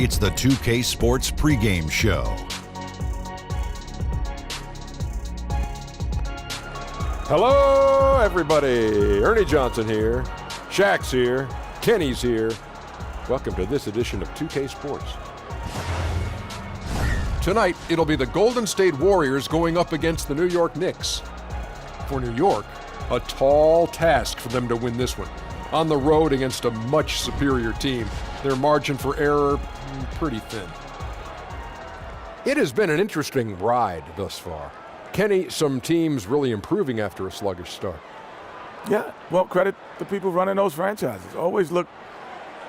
It's the 2K Sports pregame show. Hello, everybody. Ernie Johnson here. Shaq's here. Kenny's here. Welcome to this edition of 2K Sports. Tonight, it'll be the Golden State Warriors going up against the New York Knicks. For New York, a tall task for them to win this one. On the road against a much superior team, their margin for error, pretty thin. It has been an interesting ride thus far. Kenny, some teams really improving after a sluggish start. Yeah, well, credit the people running those franchises. Always look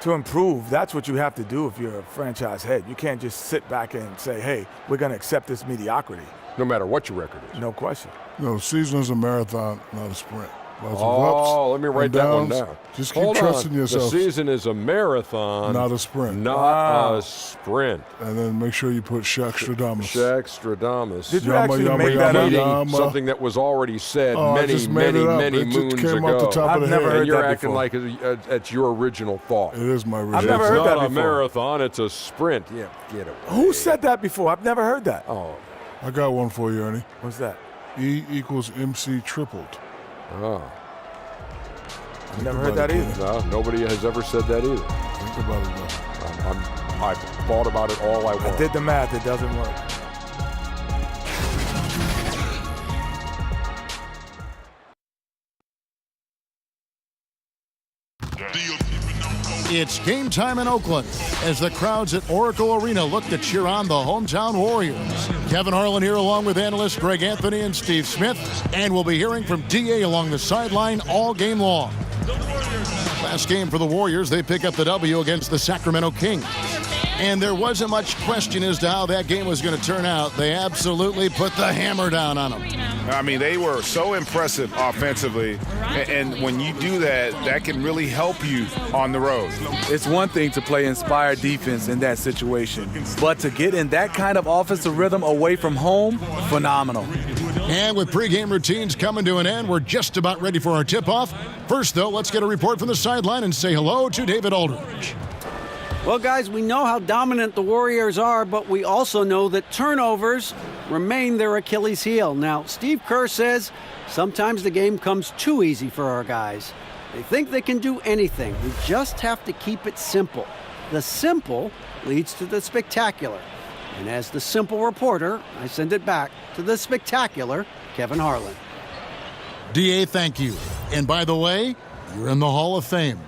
to improve. That's what you have to do if you're a franchise head. You can't just sit back and say, hey, we're going to accept this mediocrity. No matter what your record is. No question. No, the season is a marathon, not a sprint. Let me write that one down. Just keep trusting yourself. The season is a marathon. Not a sprint. Not a sprint. And then make sure you put Shaq-Stradamus. Shaq-Stradamus. Did you actually make that up? Something that was already said many moons ago. I've never heard you're that acting before. like it's your original thought. It is my original I've never heard It's that not a before. marathon, it's a sprint. Yeah, get it. Who said that before? I've never heard that. Oh, I got one for you, Ernie. What's that? E equals MC tripled. oh. I've never heard that either. No, nobody has ever said that either. Think about it, though. I've thought about it all I want. I did the math. It doesn't work. It's game time in Oakland as the crowds at Oracle Arena look to cheer on the hometown Warriors. Kevin Harlan here along with analysts Greg Anthony and Steve Smith, and we'll be hearing from DA along the sideline all game long. Last game for the Warriors, they pick up the W against the Sacramento Kings. And there wasn't much question as to how that game was going to turn out. They absolutely put the hammer down on them. I mean, they were so impressive offensively, and when you do that, that can really help you on the road. It's one thing to play inspired defense in that situation, but to get in that kind of offensive rhythm away from home, phenomenal. And with pregame routines coming to an end, we're just about ready for our tip-off. First, though, let's get a report from the sideline and say hello to David Aldridge. Well, guys, we know how dominant the Warriors are, but we also know that turnovers remain their Achilles heel. Now, Steve Kerr says sometimes the game comes too easy for our guys. They think they can do anything. We just have to keep it simple. The simple leads to the spectacular. And as the simple reporter, I send it back to the spectacular Kevin Harlan. DA, thank you. And by the way, you're in the Hall of Fame.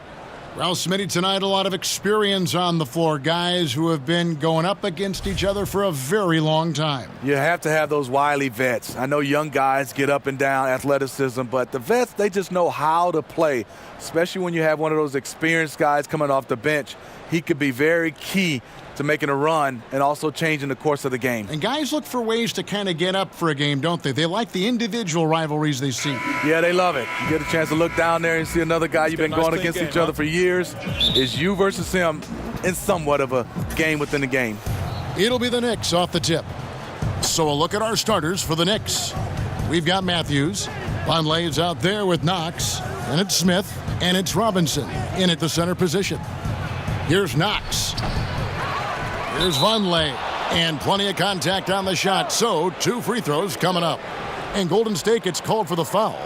Well, Smitty, tonight a lot of experience on the floor. Guys who have been going up against each other for a very long time. You have to have those wily vets. I know young guys get up and down athleticism, but the vets, they just know how to play, especially when you have one of those experienced guys coming off the bench. He could be very key to making a run and also changing the course of the game. And guys look for ways to kind of get up for a game, don't they? They like the individual rivalries they see. Yeah, they love it. You get a chance to look down there and see another guy you've been going against each other for years. It's you versus him in somewhat of a game within the game. It'll be the Knicks off the tip. So a look at our starters for the Knicks. We've got Matthews. Vonleh's out there with Knox. And it's Smith. And it's Robinson in at the center position. Here's Knox. Here's Vonleh, and plenty of contact on the shot, so 2 free throws coming up. And Golden State gets called for the foul.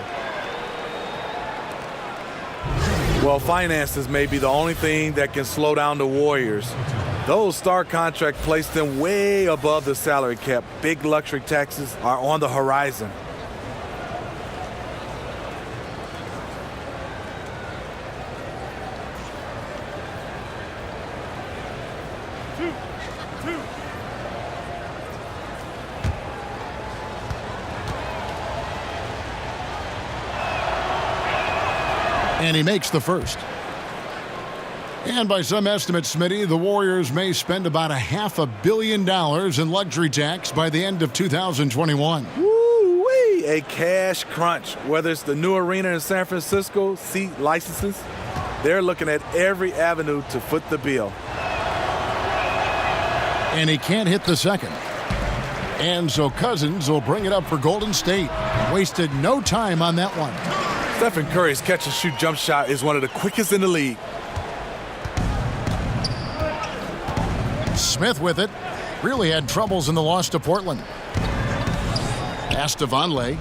Well, finances may be the only thing that can slow down the Warriors. Those star contracts place them way above the salary cap. Big luxury taxes are on the horizon. And he makes the first. And by some estimates, Smitty, the Warriors may spend about $500 million in luxury tax by the end of 2021. Woo-wee, a cash crunch. Whether it's the new arena in San Francisco, seat licenses, they're looking at every avenue to foot the bill. And he can't hit the second. And so Cousins will bring it up for Golden State. Wasted no time on that one. Stephen Curry's catch-and-shoot jump shot is one of the quickest in the league. Smith with it. Really had troubles in the loss to Portland. Pass to Vonleh.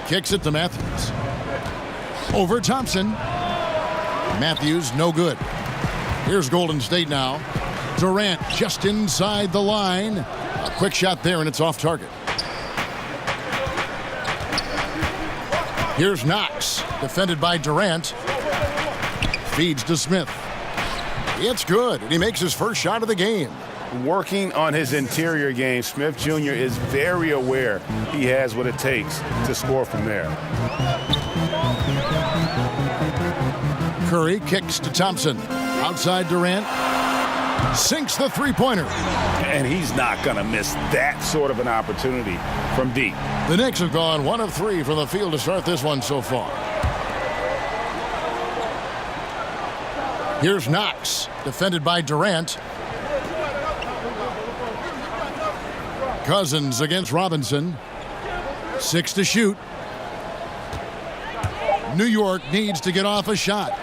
Kicks it to Matthews. Over Thompson. Matthews, no good. Here's Golden State now. Durant just inside the line. A quick shot there, and it's off target. Here's Knox, defended by Durant. Feeds to Smith. It's good, and he makes his first shot of the game. Working on his interior game, Smith Jr. is very aware he has what it takes to score from there. Curry kicks to Thompson. Outside Durant. Sinks the three-pointer. And he's not going to miss that sort of an opportunity from deep. The Knicks have gone 1 of 3 from the field to start this one so far. Here's Knox, defended by Durant. Cousins against Robinson. 6 to shoot. New York needs to get off a shot.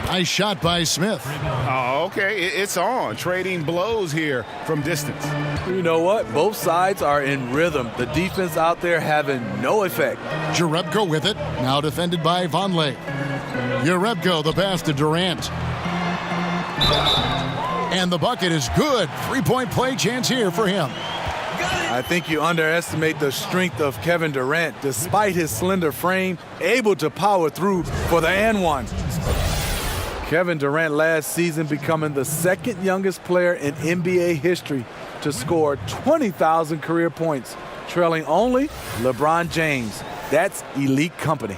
Nice shot by Smith. Oh, okay. It's on. Trading blows here from distance. You know what? Both sides are in rhythm. The defense out there having no effect. Jerebko with it. Now defended by Vonleh. Jerebko, the pass to Durant. And the bucket is good. 3-point play chance here for him. I think you underestimate the strength of Kevin Durant. Despite his slender frame, able to power through for the and one. Kevin Durant last season becoming the second youngest player in NBA history to score 20,000 career points, trailing only LeBron James. That's elite company.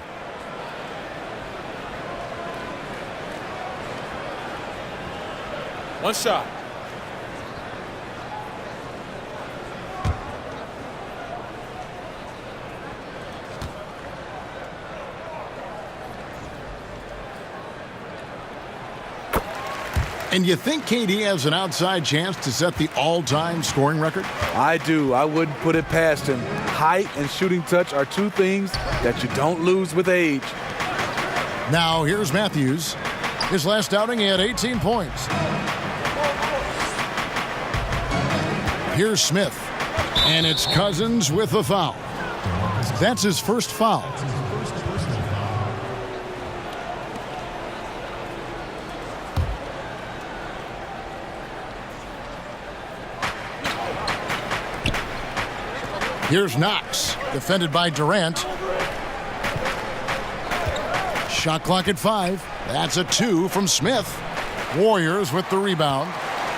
One shot. And you think KD has an outside chance to set the all-time scoring record? I do. I wouldn't put it past him. Height and shooting touch are two things that you don't lose with age. Now here's Matthews. His last outing, he had 18 points. Here's Smith. And it's Cousins with a foul. That's his first foul. Here's Knox, defended by Durant. Shot clock at 5. That's a 2 from Smith. Warriors with the rebound.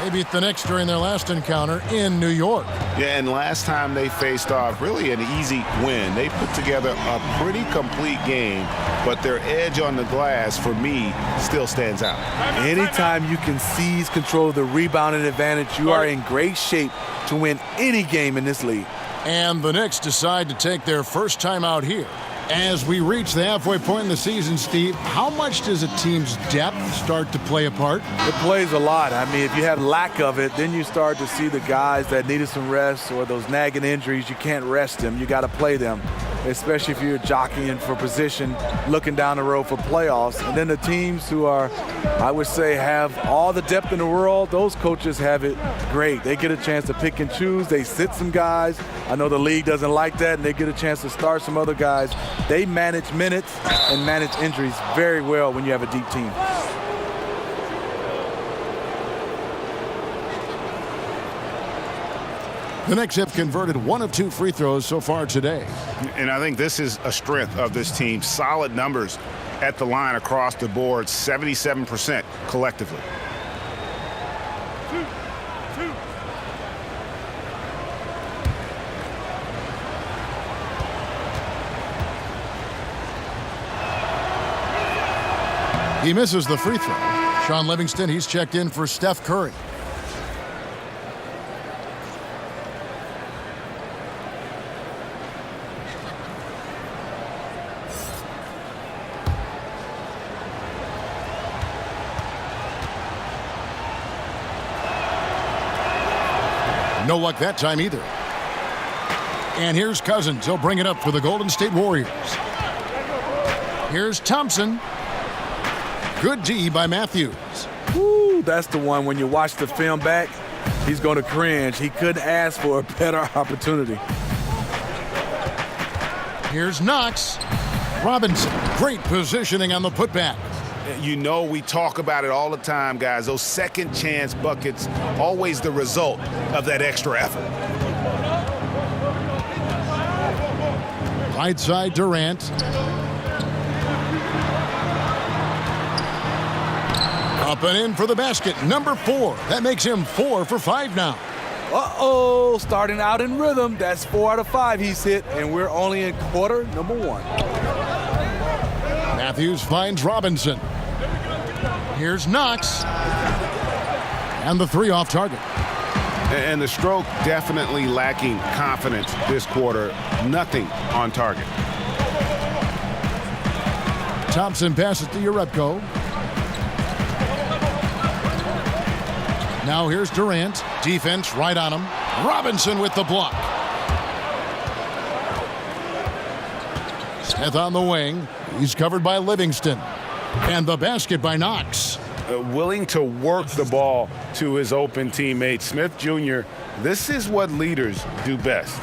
They beat the Knicks during their last encounter in New York. Yeah, and last time they faced off, really an easy win. They put together a pretty complete game, but their edge on the glass, for me, still stands out. Anytime you can seize control of the rebounding advantage, you are in great shape to win any game in this league. And the Knicks decide to take their first time out here. As we reach the halfway point in the season, Steve, how much does a team's depth start to play a part? It plays a lot. I mean, if you have lack of it, then you start to see the guys that needed some rest or those nagging injuries, you can't rest them. You got to play them, especially if you're jockeying for position, looking down the road for playoffs. And then the teams who are, I would say, have all the depth in the world, those coaches have it great. They get a chance to pick and choose. They sit some guys. I know the league doesn't like that, and they get a chance to start some other guys. They manage minutes and manage injuries very well when you have a deep team. The Knicks have converted 1 of 2 free throws so far today. And I think this is a strength of this team. Solid numbers at the line across the board, 77% collectively. He misses the free throw. Sean Livingston, he's checked in for Steph Curry. No luck that time either. And here's Cousins. He'll bring it up for the Golden State Warriors. Here's Thompson. Good D by Matthews. Woo, that's the one when you watch the film back, he's going to cringe. He couldn't ask for a better opportunity. Here's Knox. Robinson, great positioning on the putback. You know, we talk about it all the time, guys. Those second chance buckets, always the result of that extra effort. Right side, Durant. Up and in for the basket, number 4. That makes him 4 for 5 now. Uh-oh, starting out in rhythm. That's 4 out of 5 he's hit, and we're only in quarter number 1. Matthews finds Robinson. Here's Knox. And the 3 off target. And the stroke definitely lacking confidence this quarter. Nothing on target. Thompson passes to Urepko. Now here's Durant. Defense right on him. Robinson with the block. Smith on the wing. He's covered by Livingston. And the basket by Knox. Willing to work the ball to his open teammate. Smith Jr., this is what leaders do best.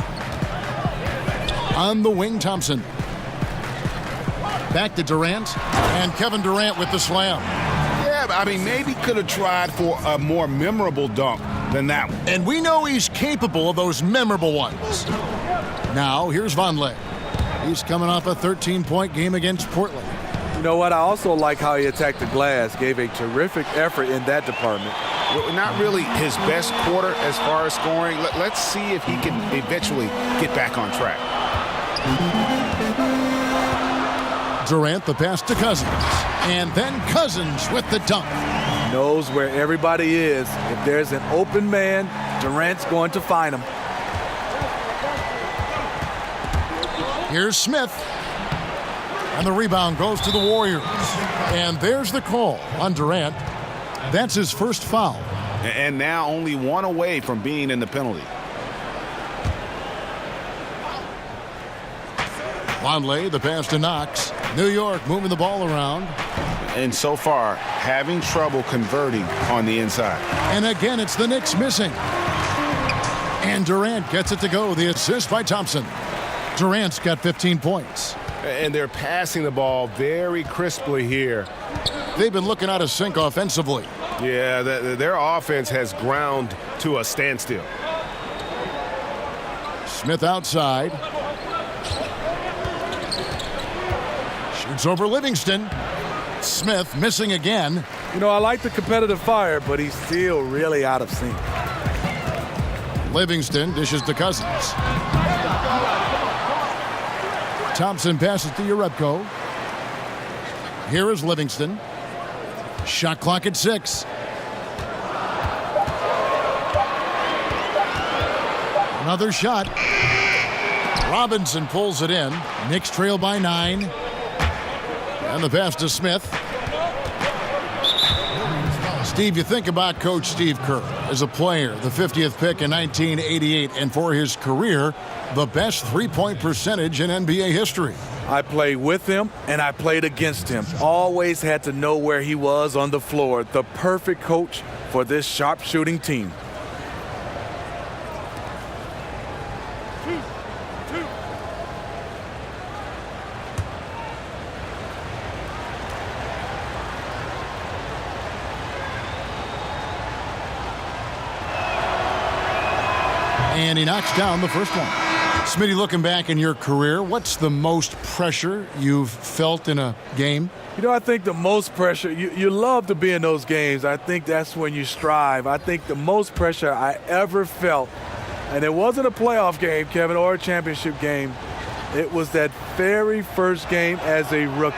On the wing, Thompson. Back to Durant. And Kevin Durant with the slam. Yeah, I mean, maybe could have tried for a more memorable dunk than that one. And we know he's capable of those memorable ones. Now, here's Vonleh. He's coming off a 13-point game against Portland. You know what? I also like how he attacked the glass, gave a terrific effort in that department. Not really his best quarter as far as scoring. Let's see if he can eventually get back on track. Durant, the pass to Cousins. And then Cousins with the dunk. Knows where everybody is. If there's an open man, Durant's going to find him. Here's Smith. And the rebound goes to the Warriors. And there's the call on Durant. That's his first foul. And now only 1 away from being in the penalty. Vonleh, the pass to Knox. New York moving the ball around. And so far, having trouble converting on the inside. And again, it's the Knicks missing. And Durant gets it to go. The assist by Thompson. Durant's got 15 points. And they're passing the ball very crisply here. They've been looking out of sync offensively. Yeah, their offense has ground to a standstill. Smith outside. Shoots over Livingston. Smith missing again. You know, I like the competitive fire, but he's still really out of sync. Livingston dishes to Cousins. Thompson passes to Urepko. Here is Livingston. Shot clock at 6. Another shot. Robinson pulls it in. Knicks trail by 9. And the pass to Smith. Steve, you think about Coach Steve Kerr as a player, the 50th pick in 1988, and for his career, the best three-point percentage in NBA history. I played with him, and I played against him. Always had to know where he was on the floor. The perfect coach for this sharpshooting team. And he knocks down the first one. Smitty, looking back in your career, what's the most pressure you've felt in a game? You know, I think the most pressure, you love to be in those games. I think that's when you strive. I think the most pressure I ever felt, and it wasn't a playoff game, Kevin, or a championship game. It was that very first game as a rookie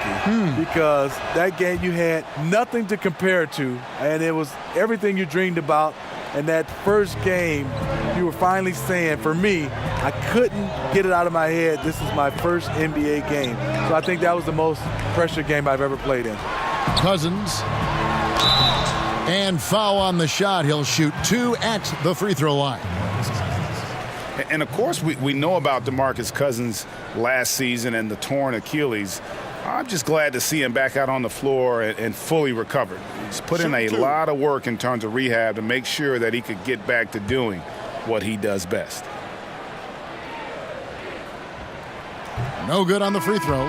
because that game you had nothing to compare to, and it was everything you dreamed about. And that first game, you were finally saying, for me, I couldn't get it out of my head. This is my first NBA game. So I think that was the most pressure game I've ever played in. Cousins. And foul on the shot. He'll shoot 2 at the free throw line. And of course, we know about DeMarcus Cousins last season and the torn Achilles. I'm just glad to see him back out on the floor and fully recovered. He's put in a lot of work in terms of rehab to make sure that he could get back to doing what he does best. No good on the free throw.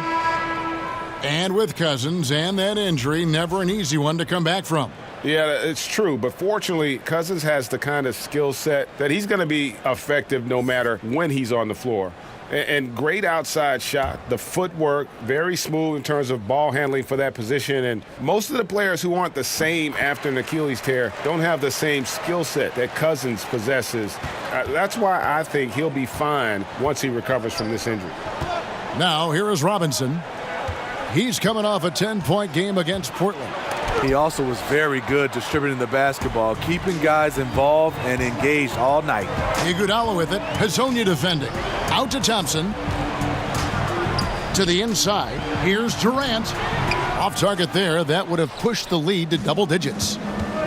And with Cousins and that injury, never an easy one to come back from. Yeah, it's true. But fortunately, Cousins has the kind of skill set that he's going to be effective no matter when he's on the floor. And great outside shot, the footwork, very smooth in terms of ball handling for that position. And most of the players who aren't the same after an Achilles tear don't have the same skill set that Cousins possesses. That's why I think he'll be fine once he recovers from this injury. Now, here is Robinson. He's coming off a 10-point game against Portland. He also was very good distributing the basketball, keeping guys involved and engaged all night. Iguodala with it. Hezonja defending. Out to Thompson. To the inside. Here's Durant. Off target there. That would have pushed the lead to double digits.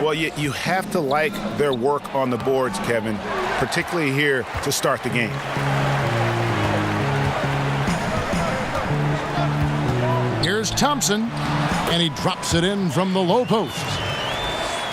Well, you have to like their work on the boards, Kevin, particularly here to start the game. Here's Thompson, and he drops it in from the low post.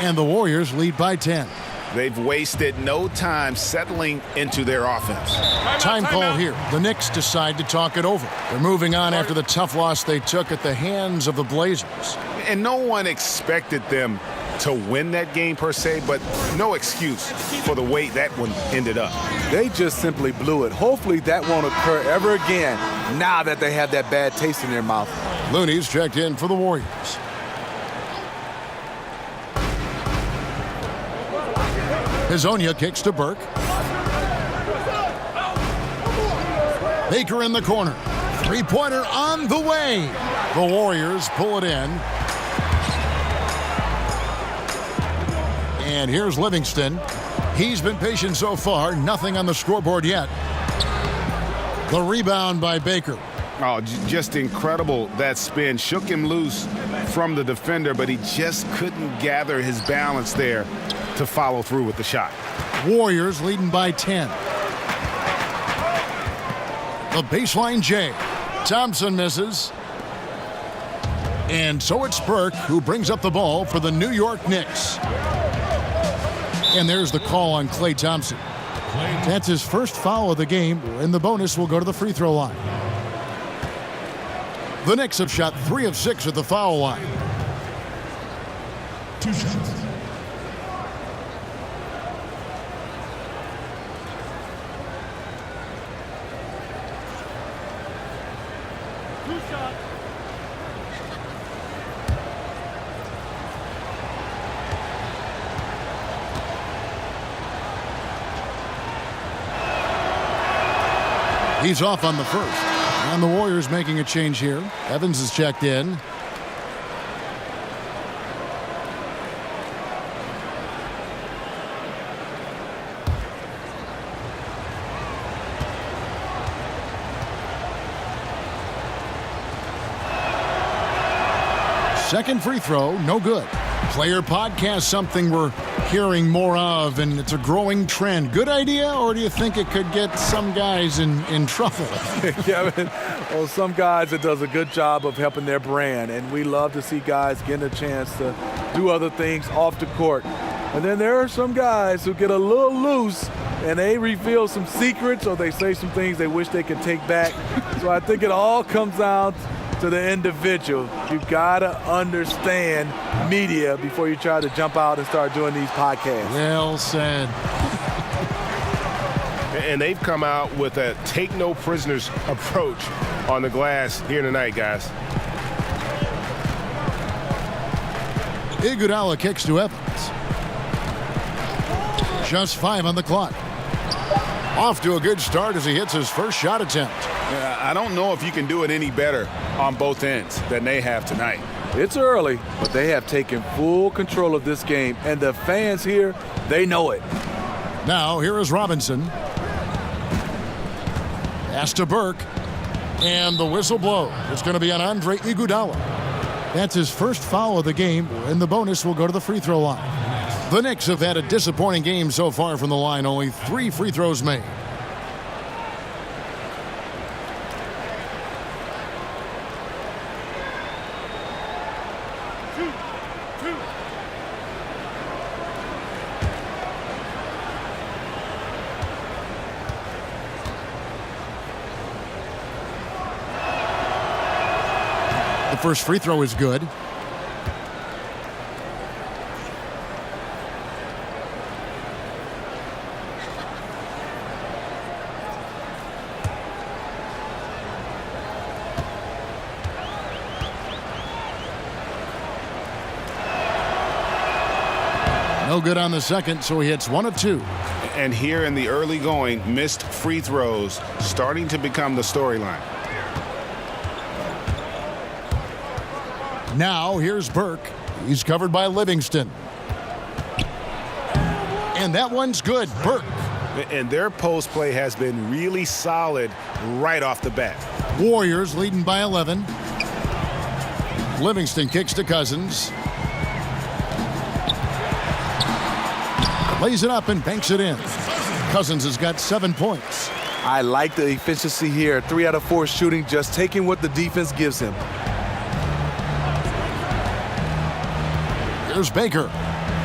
And the Warriors lead by 10. They've wasted no time settling into their offense. Time call here. The Knicks decide to talk it over. They're moving on after the tough loss they took at the hands of the Blazers. And no one expected them to win that game per se, but no excuse for the way that one ended up. They just simply blew it. Hopefully that won't occur ever again now that they have that bad taste in their mouth. Looney's checked in for the Warriors. Hezonja kicks to Burke. Baker in the corner. Three-pointer on the way. The Warriors pull it in. And here's Livingston. He's been patient so far. Nothing on the scoreboard yet. The rebound by Baker. Oh, just incredible, that spin. Shook him loose from the defender, but he just couldn't gather his balance there to follow through with the shot. Warriors leading by 10. The baseline J. Thompson misses. And so it's Burke who brings up the ball for the New York Knicks. And there's the call on Klay Thompson. That's his first foul of the game, and the bonus will go to the free throw line. The Knicks have shot 3 of 6 at the foul line. 2 shots. He's off on the first. And the Warriors making a change here. Evans is checked in. Second free throw, no good. Player podcast, something we're hearing more of, and it's a growing trend. Good idea, or do you think it could get some guys in trouble? Kevin, well, some guys, it does a good job of helping their brand, and we love to see guys getting a chance to do other things off the court. And then there are some guys who get a little loose, and they reveal some secrets, or they say some things they wish they could take back. So I think it all comes down to the individual. You gotta understand media before you try to jump out and start doing these podcasts. Well said. And they've come out with a take no prisoners approach on the glass here tonight, guys. Iguodala kicks to Evans. Just 5 on the clock. Off to a good start as he hits his first shot attempt. I don't know if you can do it any better on both ends than they have tonight. It's early, but they have taken full control of this game, and the fans here, they know it. Now, here is Robinson. Pass to Burke. And the whistle blows. It's going to be on Andre Iguodala. That's his first foul of the game, and the bonus will go to the free throw line. The Knicks have had a disappointing game so far from the line. Only 3 free throws made. first free throw is good. No good on the second, so he hits 1 of 2. And here in the early going, missed free throws starting to become the storyline. Now here's Burke. He's covered by Livingston. And that one's good. Burke. And their post play has been really solid right off the bat. Warriors leading by 11. Livingston kicks to Cousins. Lays it up and banks it in. Cousins has got 7 points. I like the efficiency here. 3 out of 4 shooting, just taking what the defense gives him. Here's Baker.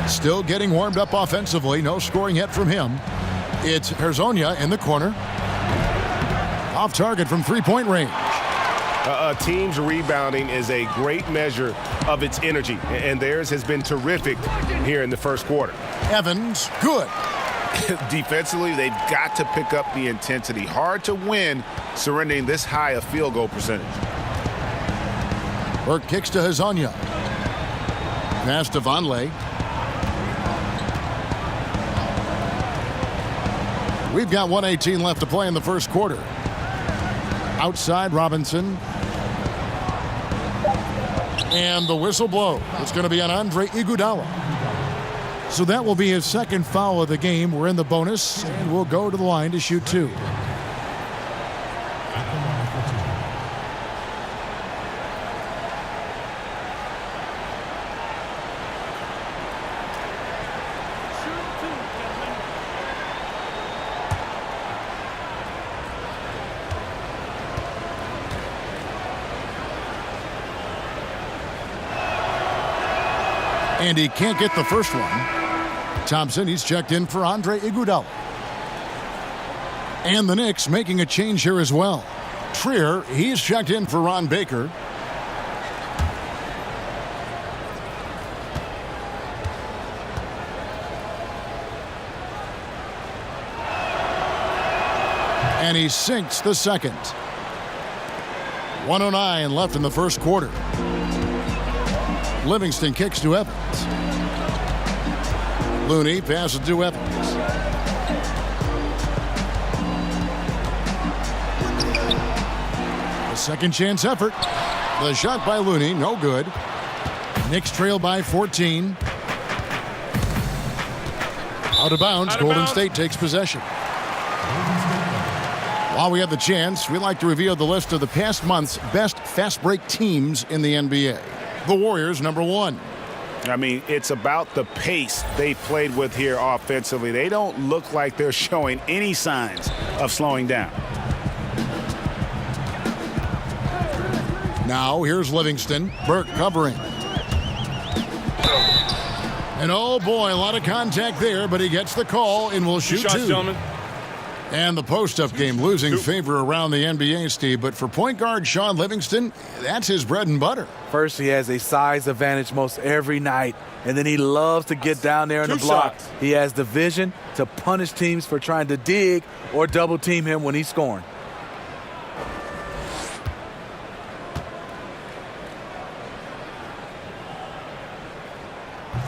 Still getting warmed up offensively. No scoring yet from him. It's Hezonja in the corner. Off target from three-point range. A team's rebounding is a great measure of its energy, and theirs has been terrific here in the first quarter. Evans, good. Defensively, they've got to pick up the intensity. Hard to win surrendering this high a field goal percentage. Burke kicks to Hezonja. Pass to Vonleh. We've got 1:18 left to play in the first quarter. Outside Robinson. And the whistle blows. It's going to be on Andre Iguodala. So that will be his second foul of the game. We're in the bonus, and we'll go to the line to shoot 2. And he can't get the first one. Thompson, he's checked in for Andre Iguodala. And the Knicks making a change here as well. Trier, he's checked in for Ron Baker. And he sinks the second. 1:09 left in the first quarter. Livingston kicks to Evans. Looney passes to Evans. A second chance effort. The shot by Looney, no good. Knicks trail by 14. Out of bounds, Golden State takes possession. While we have the chance, we like to reveal the list of the past month's best fast break teams in the NBA. The Warriors, number 1. I mean, it's about the pace they played with here offensively. They don't look like they're showing any signs of slowing down. Now, here's Livingston. Burke covering. And oh boy, a lot of contact there, but he gets the call and will shoot 2. Gentlemen. And the post-up game losing favor around the NBA, Steve. But for point guard Shaun Livingston, that's his bread and butter. First, he has a size advantage most every night, and then he loves to get down there in the block. Shots. He has the vision to punish teams for trying to dig or double team him when he's scoring.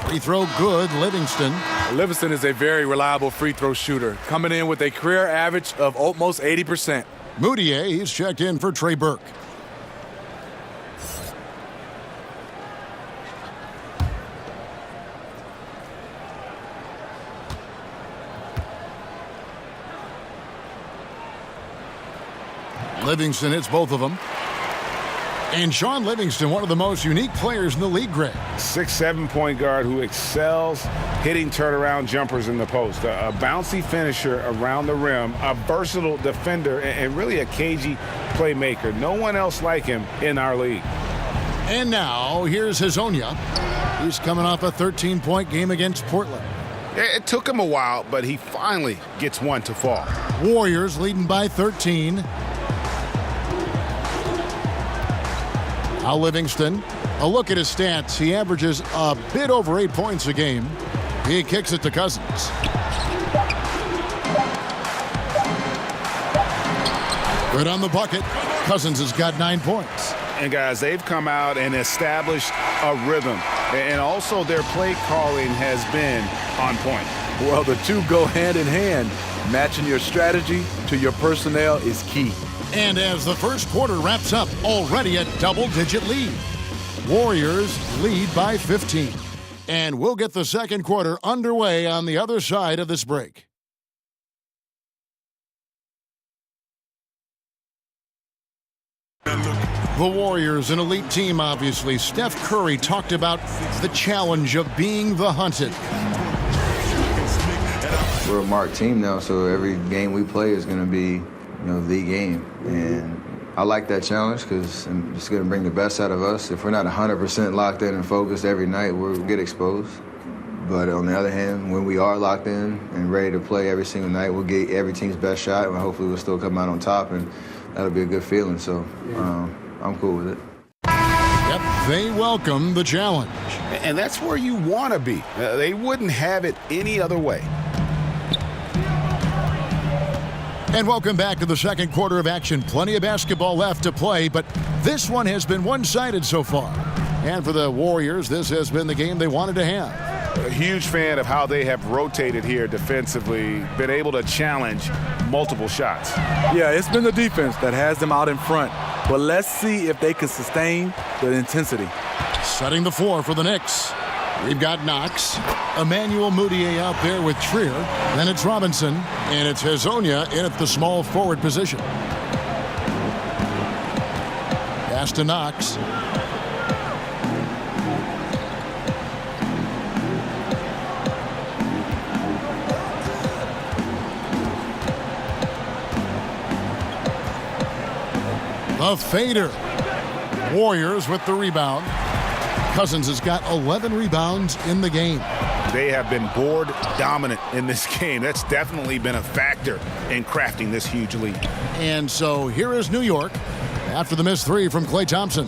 Free throw good, Livingston. Livingston is a very reliable free throw shooter, coming in with a career average of almost 80%. Moutier, he's checked in for Trey Burke. Livingston hits both of them. And Shaun Livingston, one of the most unique players in the league, Greg. 6'7" point guard who excels hitting turnaround jumpers in the post. A bouncy finisher around the rim, a versatile defender, and really a cagey playmaker. No one else like him in our league. And now, here's Hezonja. He's coming off a 13-point game against Portland. It took him a while, but he finally gets one to fall. Warriors leading by 13. Now Livingston, a look at his stats. He averages a bit over 8 points a game. He kicks it to Cousins. Good on the bucket. Cousins has got 9 points. And guys, they've come out and established a rhythm. And also their play calling has been on point. Well, the two go hand in hand. Matching your strategy to your personnel is key. And as the first quarter wraps up, already a double-digit lead. Warriors lead by 15. And we'll get the second quarter underway on the other side of this break. The Warriors, an elite team, obviously. Steph Curry talked about the challenge of being the hunted. We're a marked team now, so every game we play is going to be, the game. And I like that challenge because it's going to bring the best out of us. If we're not 100% locked in and focused every night, we'll get exposed. But on the other hand, when we are locked in and ready to play every single night, we'll get every team's best shot, and hopefully we'll still come out on top, and that'll be a good feeling. So I'm cool with it. Yep, they welcome the challenge. And that's where you want to be. They wouldn't have it any other way. And welcome back to the second quarter of action. Plenty of basketball left to play, but this one has been one-sided so far. And for the Warriors, this has been the game they wanted to have. A huge fan of how they have rotated here defensively, been able to challenge multiple shots. Yeah, it's been the defense that has them out in front. But let's see if they can sustain the intensity. Setting the floor for the Knicks. We've got Knox, Emmanuel Mudiay out there with Trier. Then it's Robinson, and it's Hezonja in at the small forward position. Pass to Knox. The fader. Warriors with the rebound. Cousins has got 11 rebounds in the game. They have been board dominant in this game. That's definitely been a factor in crafting this huge lead. And so here is New York after the missed three from Klay Thompson.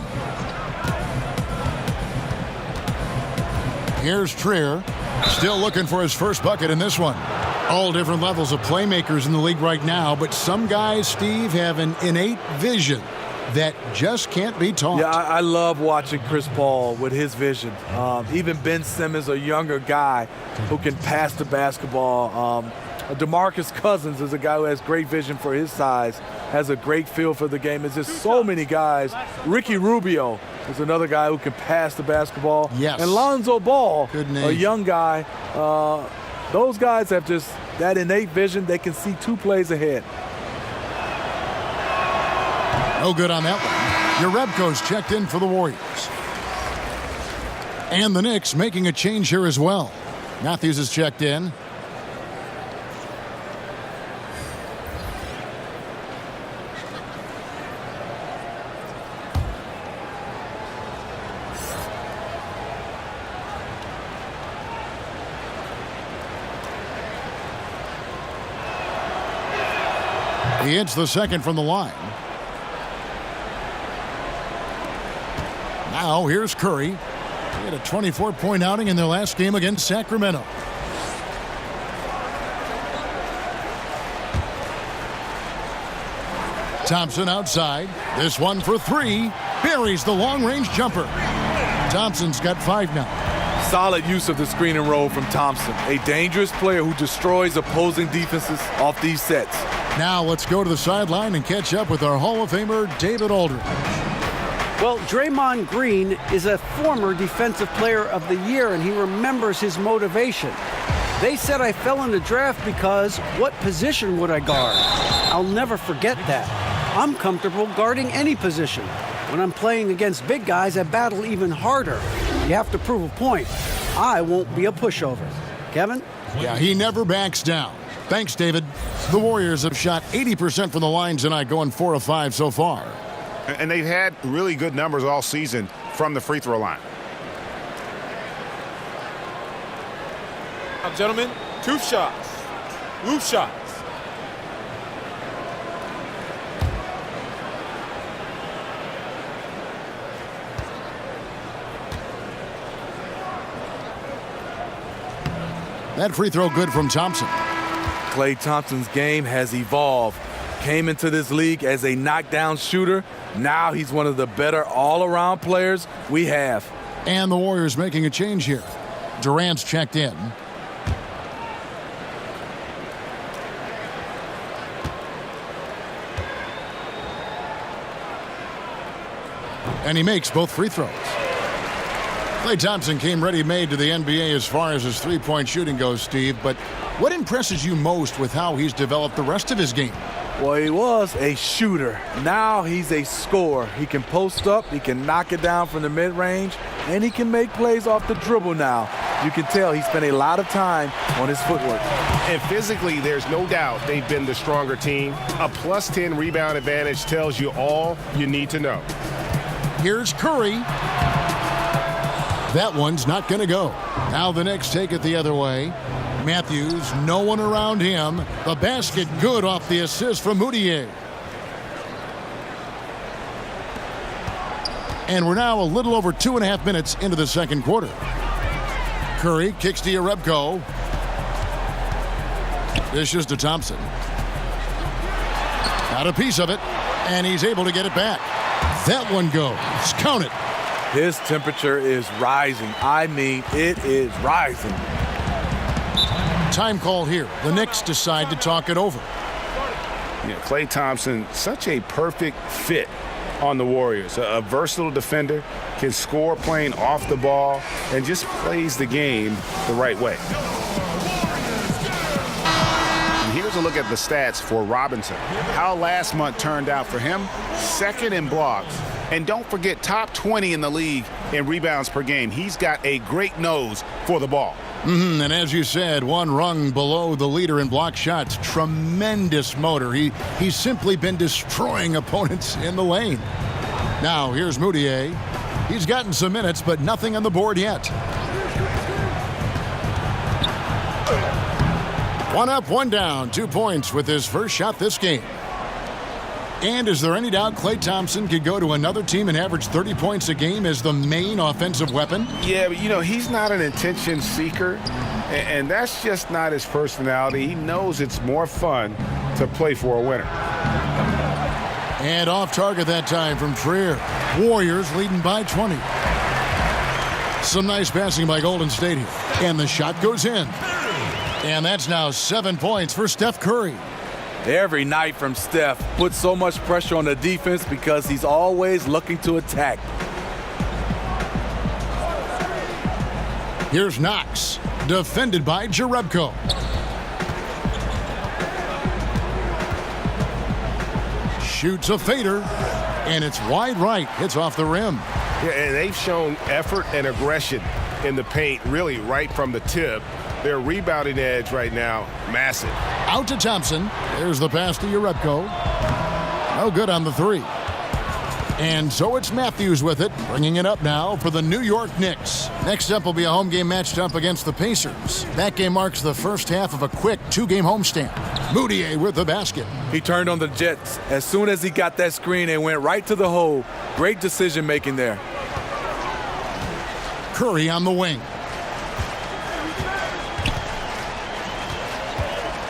Here's Trier, still looking for his first bucket in this one. All different levels of playmakers in the league right now, but some guys, Steve, have an innate vision that just can't be taught. Yeah, I love watching Chris Paul with his vision. Even Ben Simmons, a younger guy who can pass the basketball. DeMarcus Cousins is a guy who has great vision for his size, has a great feel for the game. There's just so many guys. Ricky Rubio is another guy who can pass the basketball. Yes. And Lonzo Ball, good name. a young guy. Those guys have just that innate vision. They can see 2 plays ahead. No good on that one. Jerebko's checked in for the Warriors. And the Knicks making a change here as well. Matthews is checked in. He hits the second from the line. Now here's Curry. He had a 24-point outing in their last game against Sacramento. Thompson outside. This one for 3. Buries the long-range jumper. Thompson's got 5 now. Solid use of the screen and roll from Thompson. A dangerous player who destroys opposing defenses off these sets. Now let's go to the sideline and catch up with our Hall of Famer, David Aldridge. Well, Draymond Green is a former Defensive Player of the Year, and he remembers his motivation. They said I fell in the draft because what position would I guard? I'll never forget that. I'm comfortable guarding any position. When I'm playing against big guys, I battle even harder. You have to prove a point. I won't be a pushover. Kevin? Yeah, he never backs down. Thanks, David. The Warriors have shot 80% from the line tonight, going 4 of 5 so far. And they've had really good numbers all season from the free throw line. Now, gentlemen, 2 shots. Loose shots. That free throw good from Thompson. Klay Thompson's game has evolved. Came into this league as a knockdown shooter. Now he's one of the better all-around players we have. And the Warriors making a change here. Durant's checked in. And he makes both free throws. Klay Thompson came ready-made to the NBA as far as his three-point shooting goes, Steve. But what impresses you most with how he's developed the rest of his game? Well, he was a shooter. Now he's a scorer. He can post up, he can knock it down from the mid-range, and he can make plays off the dribble now. You can tell he spent a lot of time on his footwork. And physically, there's no doubt they've been the stronger team. A plus 10 rebound advantage tells you all you need to know. Here's Curry. That one's not going to go. Now the Knicks take it the other way. Matthews, no one around him. The basket good off the assist from Moutier. And we're now a little over 2.5 minutes into the second quarter. Curry kicks to Jerebko. Dishes to Thompson. Got a piece of it, and he's able to get it back. That one goes. Count it. His temperature is rising. I mean, it is rising. Time call here. The Knicks decide to talk it over. Yeah, Klay Thompson, such a perfect fit on the Warriors. A versatile defender, can score playing off the ball, and just plays the game the right way. And here's a look at the stats for Robinson. How last month turned out for him: second in blocks. And don't forget, top 20 in the league in rebounds per game. He's got a great nose for the ball. And as you said, one rung below the leader in block shots. Tremendous motor. He's simply been destroying opponents in the lane. Now here's Moutier. He's gotten some minutes, but nothing on the board yet. One up, one down. 2 points with his first shot this game. And is there any doubt Klay Thompson could go to another team and average 30 points a game as the main offensive weapon? Yeah, but he's not an attention seeker, and that's just not his personality. He knows it's more fun to play for a winner. And off target that time from Trier. Warriors leading by 20. Some nice passing by Golden State here. And the shot goes in. And that's now 7 points for Steph Curry. Every night from Steph puts so much pressure on the defense because he's always looking to attack. Here's Knox, defended by Jerebko. Shoots a fader, and it's wide right. Hits off the rim. Yeah, and they've shown effort and aggression in the paint, really right from the tip. Their rebounding edge right now, massive. Out to Thompson. There's the pass to Jerebko. No good on the three. And so it's Matthews with it, bringing it up now for the New York Knicks. Next up will be a home game matched up against the Pacers. That game marks the first half of a quick 2-game homestand. Moutier with the basket. He turned on the Jets. As soon as he got that screen, and went right to the hole. Great decision making there. Curry on the wing.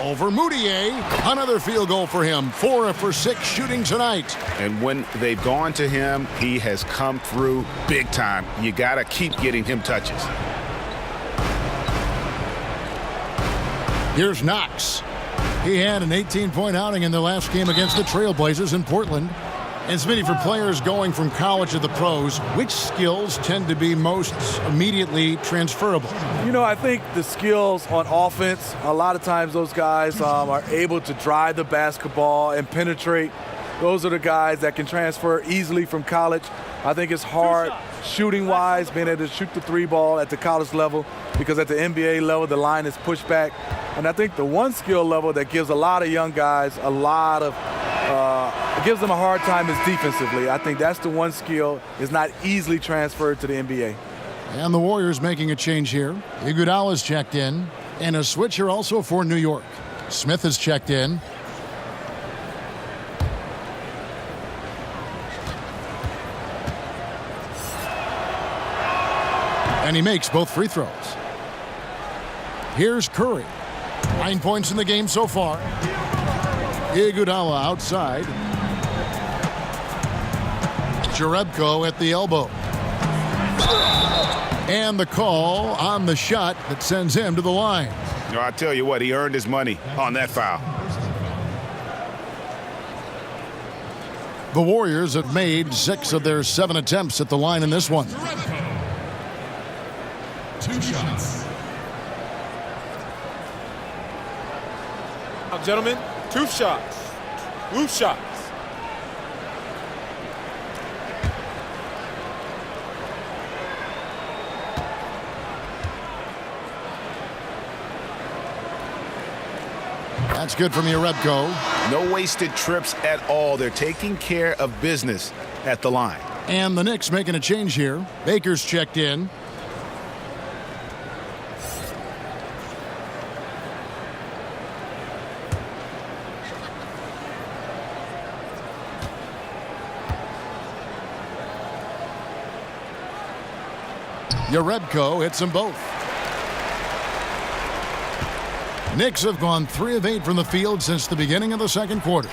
Over Moutier. Another field goal for him. 4 for 6 shooting tonight. And when they've gone to him, he has come through big time. You got to keep getting him touches. Here's Knox. He had an 18-point outing in the last game against the Trailblazers in Portland. And Smitty, for players going from college to the pros, which skills tend to be most immediately transferable? I think the skills on offense, a lot of times those guys are able to drive the basketball and penetrate. Those are the guys that can transfer easily from college. I think it's hard shooting-wise, being able to shoot the three ball at the college level, because at the NBA level, the line is pushed back. And I think the one skill level that gives a lot of young guys gives them a hard time is defensively. I think that's the one skill is not easily transferred to the NBA. And the Warriors making a change here. Iguodala's checked in. And a switch here also for New York. Smith has checked in. And he makes both free throws. Here's Curry. 9 points in the game so far. Iguodala outside. Jerebko at the elbow. And the call on the shot that sends him to the line. You know, I tell you what, he earned his money on that foul. The Warriors have made 6 of their 7 attempts at the line in this one. 2 shots. Now, gentlemen, 2 shots. Loose shots. That's good from Jerebko. No wasted trips at all. They're taking care of business at the line. And the Knicks making a change here. Baker's checked in. Jerebko hits them both. Knicks have gone 3 of 8 from the field since the beginning of the second quarter.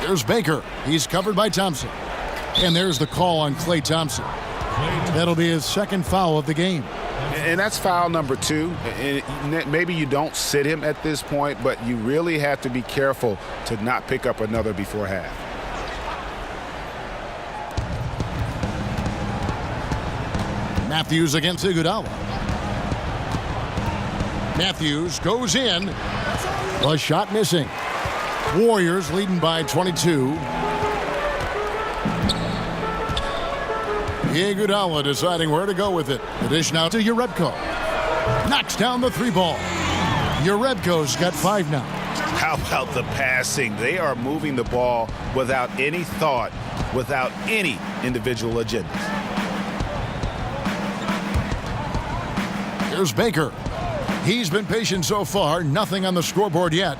There's Baker. He's covered by Thompson. And there's the call on Klay Thompson. That'll be his second foul of the game. And that's foul number 2. And maybe you don't sit him at this point, but you really have to be careful to not pick up another before half. Matthews against Iguodala. Matthews goes in. The shot missing. Warriors leading by 22. Iguodala deciding where to go with it. The dish now to Jerebko. Knocks down the 3-ball. Jerebko's got 5 now. How about the passing? They are moving the ball without any thought, without any individual agenda. Here's Baker. He's been patient so far. Nothing on the scoreboard yet.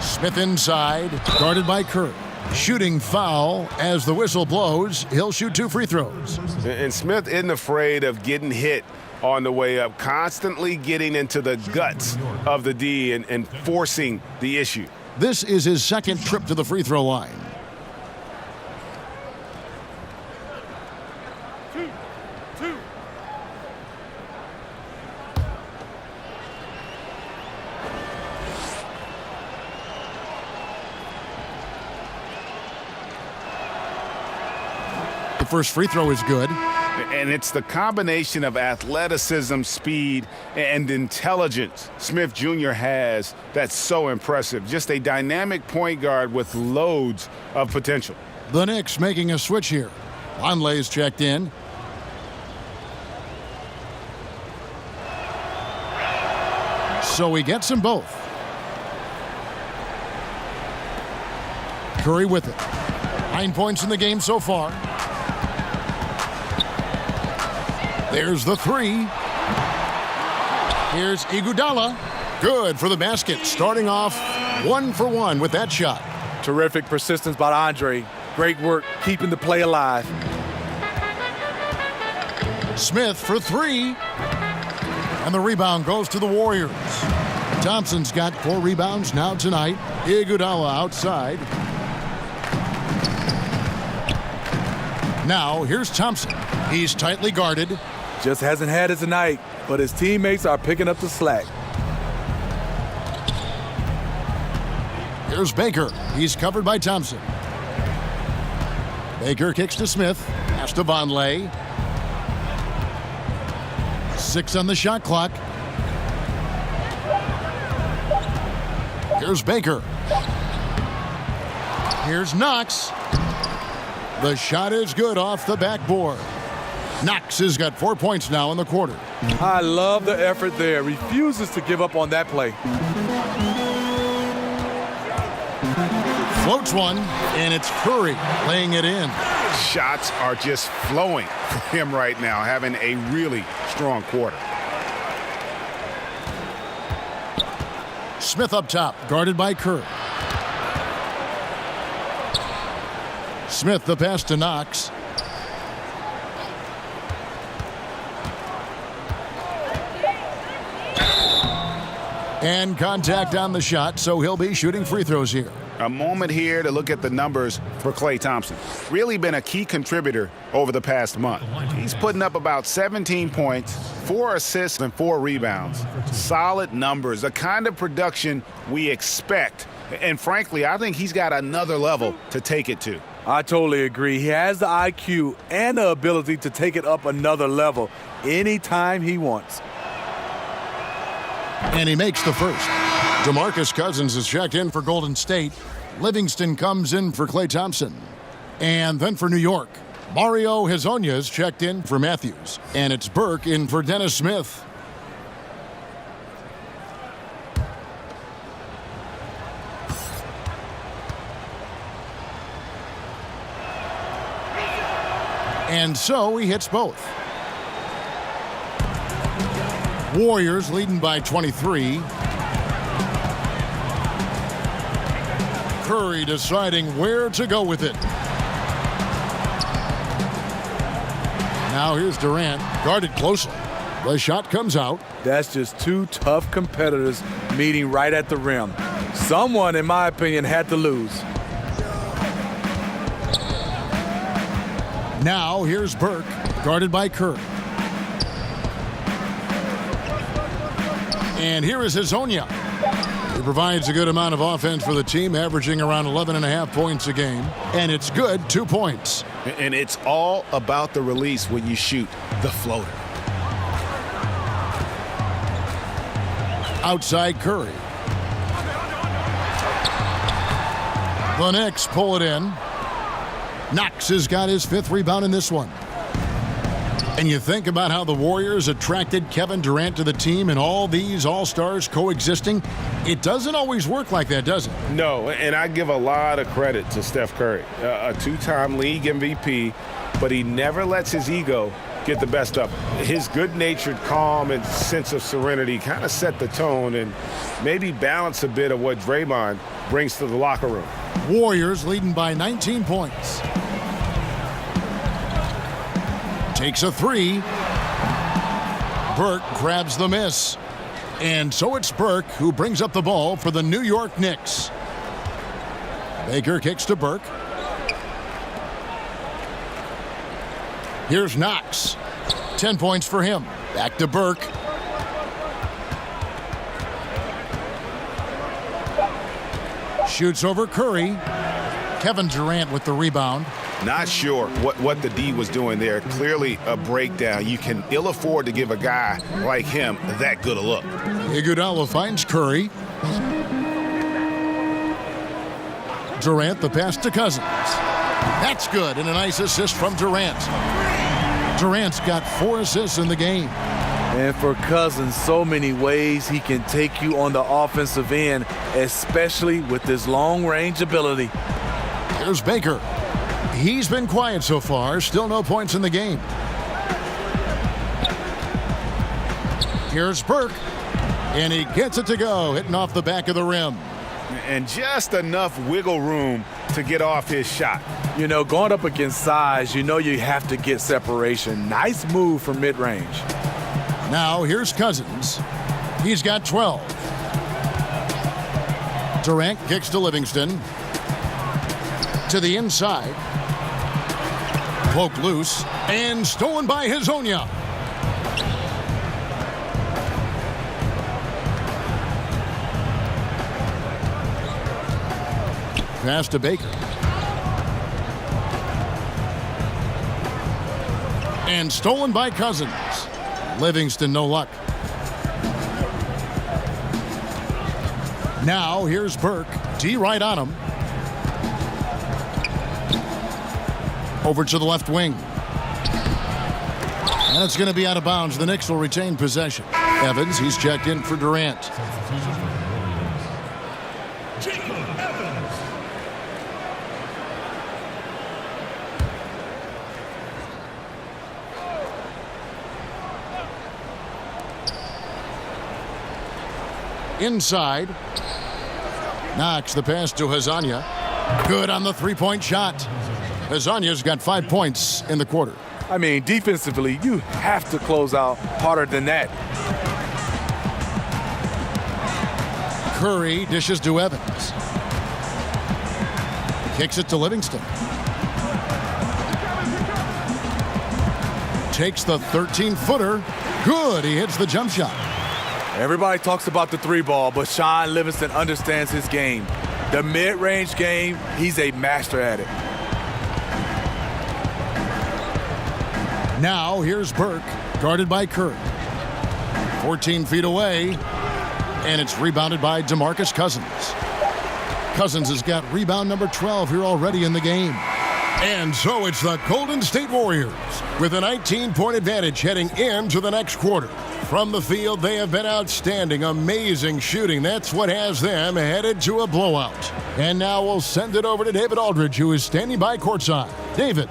Smith inside, guarded by Kerr. Shooting foul as the whistle blows. He'll shoot 2 free throws. And Smith isn't afraid of getting hit on the way up, constantly getting into the guts of the D and forcing the issue. This is his second trip to the free throw line. First free throw is good. And it's the combination of athleticism, speed, and intelligence Smith Jr. has that's so impressive. Just a dynamic point guard with loads of potential. The Knicks making a switch here. Conley's checked in. So he gets them both. Curry with it. 9 points in the game so far. There's the 3. Here's Iguodala. Good for the basket. Starting off 1 for 1 with that shot. Terrific persistence by Andre. Great work keeping the play alive. Smith for 3. And the rebound goes to the Warriors. Thompson's got 4 rebounds now tonight. Iguodala outside. Now here's Thompson. He's tightly guarded. Just hasn't had it tonight, but his teammates are picking up the slack. Here's Baker. He's covered by Thompson. Baker kicks to Smith. Pass to Vonleh. 6 on the shot clock. Here's Baker. Here's Knox. The shot is good off the backboard. Knox has got 4 points now in the quarter. I love the effort there. Refuses to give up on that play. Floats one, and it's Curry laying it in. Shots are just flowing for him right now, having a really strong quarter. Smith up top, guarded by Kerr. Smith the pass to Knox. And contact on the shot, so he'll be shooting free throws here. A moment here to look at the numbers for Klay Thompson. Really been a key contributor over the past month. He's putting up about 17 points, 4 assists, and 4 rebounds. Solid numbers, the kind of production we expect. And frankly, I think he's got another level to take it to. I totally agree. He has the IQ and the ability to take it up another level anytime he wants. And he makes the first. DeMarcus Cousins is checked in for Golden State. Livingston comes in for Klay Thompson. And then for New York, Mario Hezonja is checked in for Matthews. And it's Burke in for Dennis Smith. And so he hits both. Warriors leading by 23. Curry deciding where to go with it. Now here's Durant, guarded closely. The shot comes out. That's just two tough competitors meeting right at the rim. Someone, in my opinion, had to lose. Now here's Burke, guarded by Curry. And here is Hezonja. He provides a good amount of offense for the team, averaging around 11.5 points a game. And it's good, 2 points. And it's all about the release when you shoot the floater. Outside Curry. The Knicks pull it in. Knox has got his 5th rebound in this one. And you think about how the Warriors attracted Kevin Durant to the team and all these all-stars coexisting. It doesn't always work like that, does it? No, and I give a lot of credit to Steph Curry, a 2-time league MVP, but he never lets his ego get the best of him. His good-natured calm and sense of serenity kind of set the tone and maybe balance a bit of what Draymond brings to the locker room. Warriors leading by 19 points. Takes a 3. Burke grabs the miss. And so it's Burke who brings up the ball for the New York Knicks. Baker kicks to Burke. Here's Knox. 10 points for him. Back to Burke. Shoots over Curry. Kevin Durant with the rebound. Not sure what the D was doing there. Clearly a breakdown. You can ill afford to give a guy like him that good a look. Iguodala finds Curry. Durant the pass to Cousins. That's good, and a nice assist from Durant. Durant's got 4 assists in the game. And for Cousins, so many ways he can take you on the offensive end, especially with his long-range ability. Here's Baker. He's been quiet so far. Still no points in the game. Here's Burke. And he gets it to go, hitting off the back of the rim. And just enough wiggle room to get off his shot. You know, going up against size, you know you have to get separation. Nice move from mid-range. Now here's Cousins. He's got 12. Durant kicks to Livingston. To the inside. Poke loose. And stolen by Hezonja. Pass to Baker. And stolen by Cousins. Livingston, no luck. Now here's Burke. D right on him. Over to the left wing. And it's going to be out of bounds. The Knicks will retain possession. Evans, he's checked in for Durant. Inside. Knox the pass to Hezonja. Good on the three-point shot. Hezonja's got 5 points in the quarter. I mean, defensively, you have to close out harder than that. Curry dishes to Evans. Kicks it to Livingston. Takes the 13-footer. Good. He hits the jump shot. Everybody talks about the three ball, but Sean Livingston understands his game. The mid-range game, he's a master at it. Now here's Burke, guarded by Curry. 14 feet away, and it's rebounded by DeMarcus Cousins. Cousins has got rebound number 12 here already in the game. And so it's the Golden State Warriors with a 19-point advantage heading into the next quarter. From the field, they have been outstanding, amazing shooting. That's what has them headed to a blowout. And now we'll send it over to David Aldridge, who is standing by courtside. David.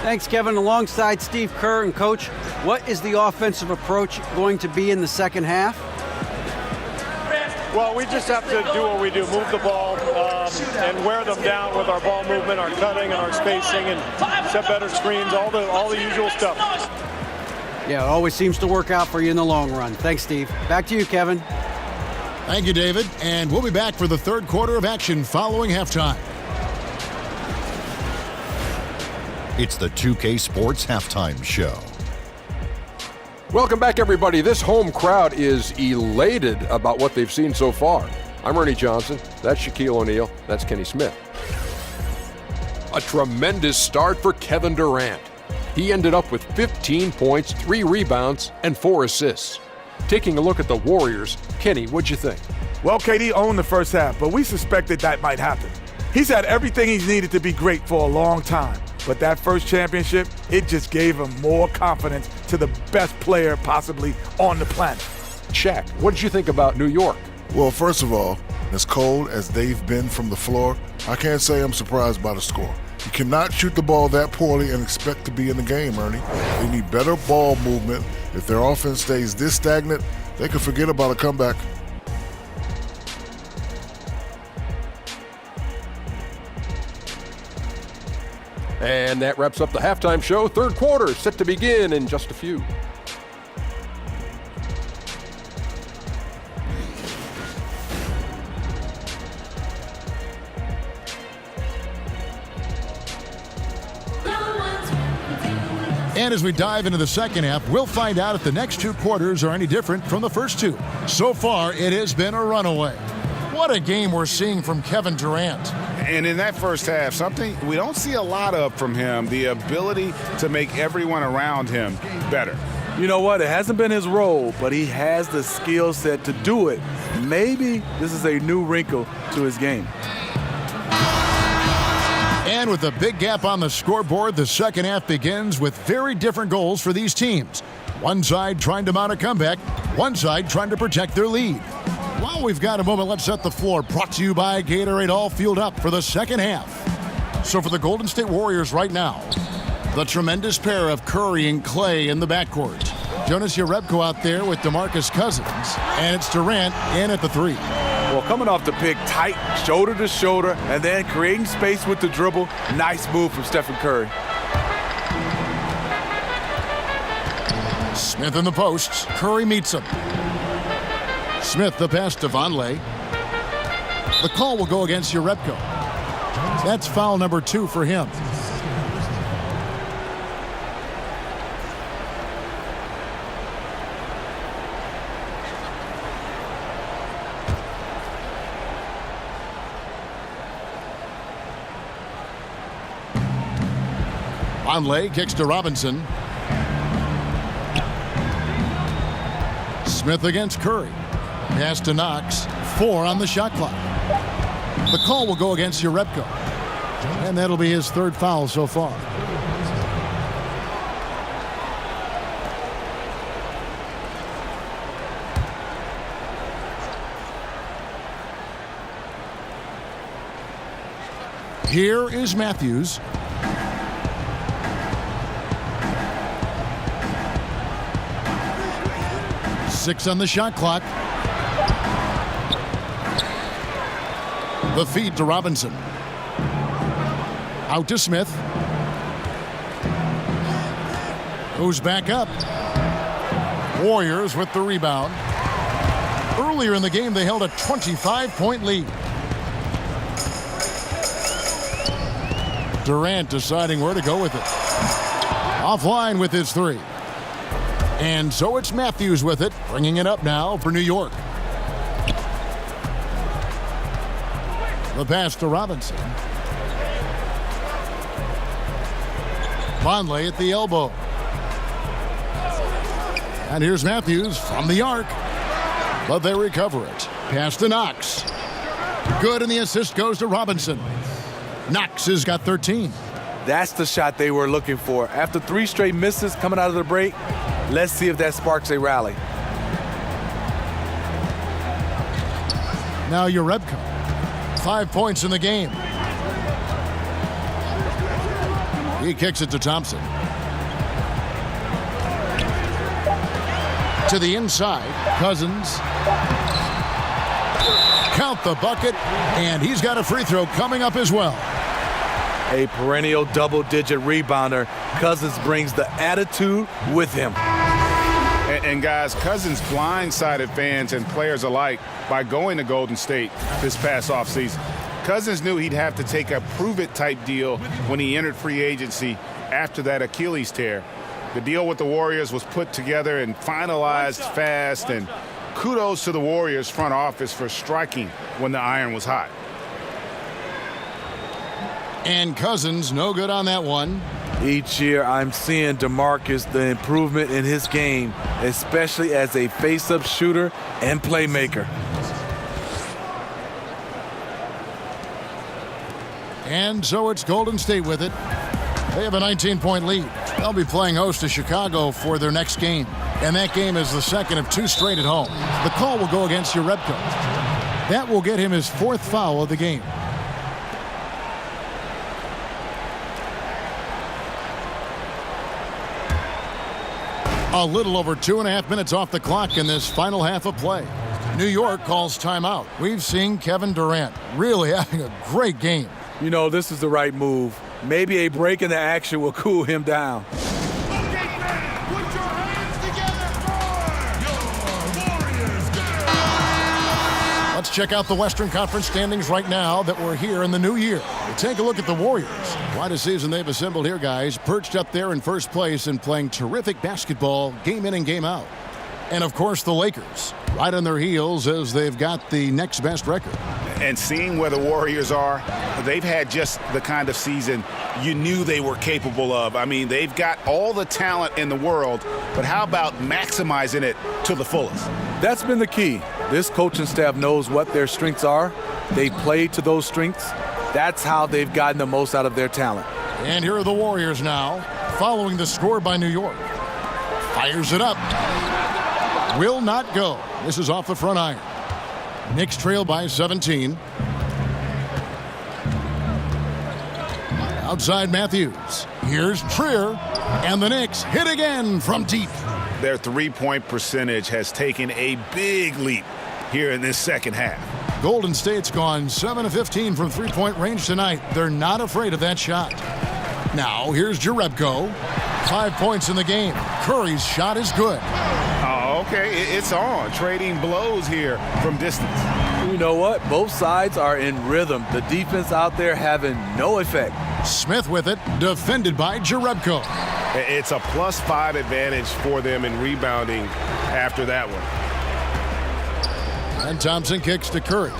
Thanks, Kevin. Alongside Steve Kerr and Coach, what is the offensive approach going to be in the second half? Well, we just have to do what we do, move the ball and wear them down with our ball movement, our cutting, and our spacing, and set better screens, all the usual stuff. Yeah, it always seems to work out for you in the long run. Thanks, Steve. Back to you, Kevin. Thank you, David. And we'll be back for the third quarter of action following halftime. It's the 2K Sports Halftime Show. Welcome back, everybody. This home crowd is elated about what they've seen so far. I'm Ernie Johnson. That's Shaquille O'Neal. That's Kenny Smith. A tremendous start for Kevin Durant. He ended up with 15 points, 3 rebounds, and 4 assists. Taking a look at the Warriors, Kenny, what'd you think? Well, KD owned the first half, but we suspected that might happen. He's had everything he's needed to be great for a long time. But that first championship, it just gave him more confidence to the best player possibly on the planet. Shaq, what did you think about New York? Well, first of all, as cold as they've been from the floor, I can't say I'm surprised by the score. You cannot shoot the ball that poorly and expect to be in the game, Ernie. They need better ball movement. If their offense stays this stagnant, they could forget about a comeback. And that wraps up the halftime show. Third quarter set to begin in just a few. And as we dive into the second half, we'll find out if the next 2 quarters are any different from the first 2. So far, it has been a runaway. What a game we're seeing from Kevin Durant. And in that first half, something we don't see a lot of from him, the ability to make everyone around him better. You know what? It hasn't been his role, but he has the skill set to do it. Maybe this is a new wrinkle to his game. And with a big gap on the scoreboard, the second half begins with very different goals for these teams. One side trying to mount a comeback, one side trying to protect their lead. While we've got a moment, let's set the floor. Brought to you by Gatorade, all fueled up for the second half. So for the Golden State Warriors right now, the tremendous pair of Curry and Clay in the backcourt. Jonas Jerebko out there with DeMarcus Cousins, and it's Durant in at the 3. Well, coming off the pick, tight, shoulder to shoulder, and then creating space with the dribble. Nice move from Stephen Curry. Smith in the posts. Curry meets him. Smith the pass to Vonleh. The call will go against Jerebko. That's foul number 2 for him. Vonleh kicks to Robinson. Smith against Curry. Pass to Knox. 4 on the shot clock. The call will go against Jerebko. And that'll be his 3rd foul so far. Here is Matthews. Six on the shot clock. The feed to Robinson. Out to Smith. Goes back up. Warriors with the rebound. Earlier in the game, they held a 25-point lead. Durant deciding where to go with it. Offline with his three. And so it's Matthews with it, bringing it up now for New York. The pass to Robinson. Vonleh at the elbow. And here's Matthews from the arc. But they recover it. Pass to Knox. Good, and the assist goes to Robinson. Knox has got 13. That's the shot they were looking for. After 3 straight misses coming out of the break, let's see if that sparks a rally. Now Jerebko. 5 points in the game. He kicks it to Thompson. To the inside. Cousins. Count the bucket, and he's got a free throw coming up as well. A perennial double-digit rebounder. Cousins brings the attitude with him. And guys, Cousins blindsided fans and players alike by going to Golden State this past offseason. Cousins knew he'd have to take a prove-it type deal when he entered free agency after that Achilles tear. The deal with the Warriors was put together and finalized fast, and kudos to the Warriors front office for striking when the iron was hot. And Cousins no good on that one. Each year I'm seeing DeMarcus the improvement in his game, especially as a face-up shooter and playmaker. And so it's Golden State with it. They have a 19-point lead. They'll be playing host to Chicago for their next game. And that game is the second of 2 straight at home. The call will go against Jerebko. That will get him his 4th foul of the game. A little over 2.5 minutes off the clock in this final half of play. New York calls timeout. We've seen Kevin Durant really having a great game. You know, this is the right move. Maybe a break in the action will cool him down. Let's check out the Western Conference standings right now that we're here in the new year. Take a look at the Warriors. Quite a season they've assembled here, guys. Perched up there in first place and playing terrific basketball game in and game out. And, of course, the Lakers. Right on their heels as they've got the next best record. And seeing where the Warriors are, they've had just the kind of season you knew they were capable of. I mean, they've got all the talent in the world, but how about maximizing it to the fullest? That's been the key. This coaching staff knows what their strengths are. They play to those strengths. That's how they've gotten the most out of their talent. And here are the Warriors now, following the score by New York. Fires it up. Will not go. This is off the front iron. Knicks trail by 17. Outside Matthews. Here's Trier. And the Knicks hit again from deep. Their three-point percentage has taken a big leap here in this second half. Golden State's gone 7 of 15 from three-point range tonight. They're not afraid of that shot. Now here's Jerebko. 5 points in the game. Curry's shot is good. Okay, it's on. Trading blows here from distance. You know what? Both sides are in rhythm. The defense out there having no effect. Smith with it, defended by Jerebko. It's a +5 advantage for them in rebounding after that one. And Thompson kicks to Curry.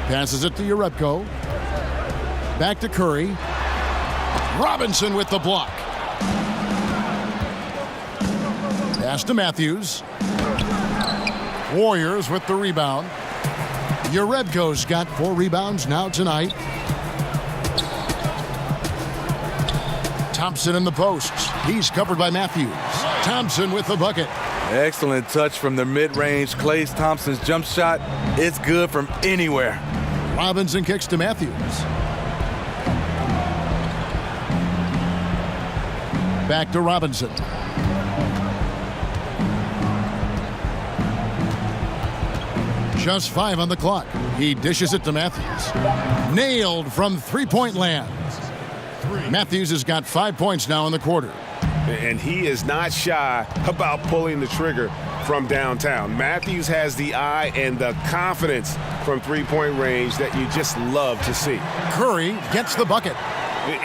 Passes it to Jerebko. Back to Curry. Robinson with the block. Pass to Matthews. Warriors with the rebound. Jerebko's got 4 rebounds now tonight. Thompson in the posts. He's covered by Matthews. Thompson with the bucket. Excellent touch from the mid-range. Klay Thompson's jump shot. It's good from anywhere. Robinson kicks to Matthews. Back to Robinson. Just 5 on the clock. He dishes it to Matthews. Nailed from three-point land. Matthews has got 5 points now in the quarter. And he is not shy about pulling the trigger from downtown. Matthews has the eye and the confidence from three-point range that you just love to see. Curry gets the bucket.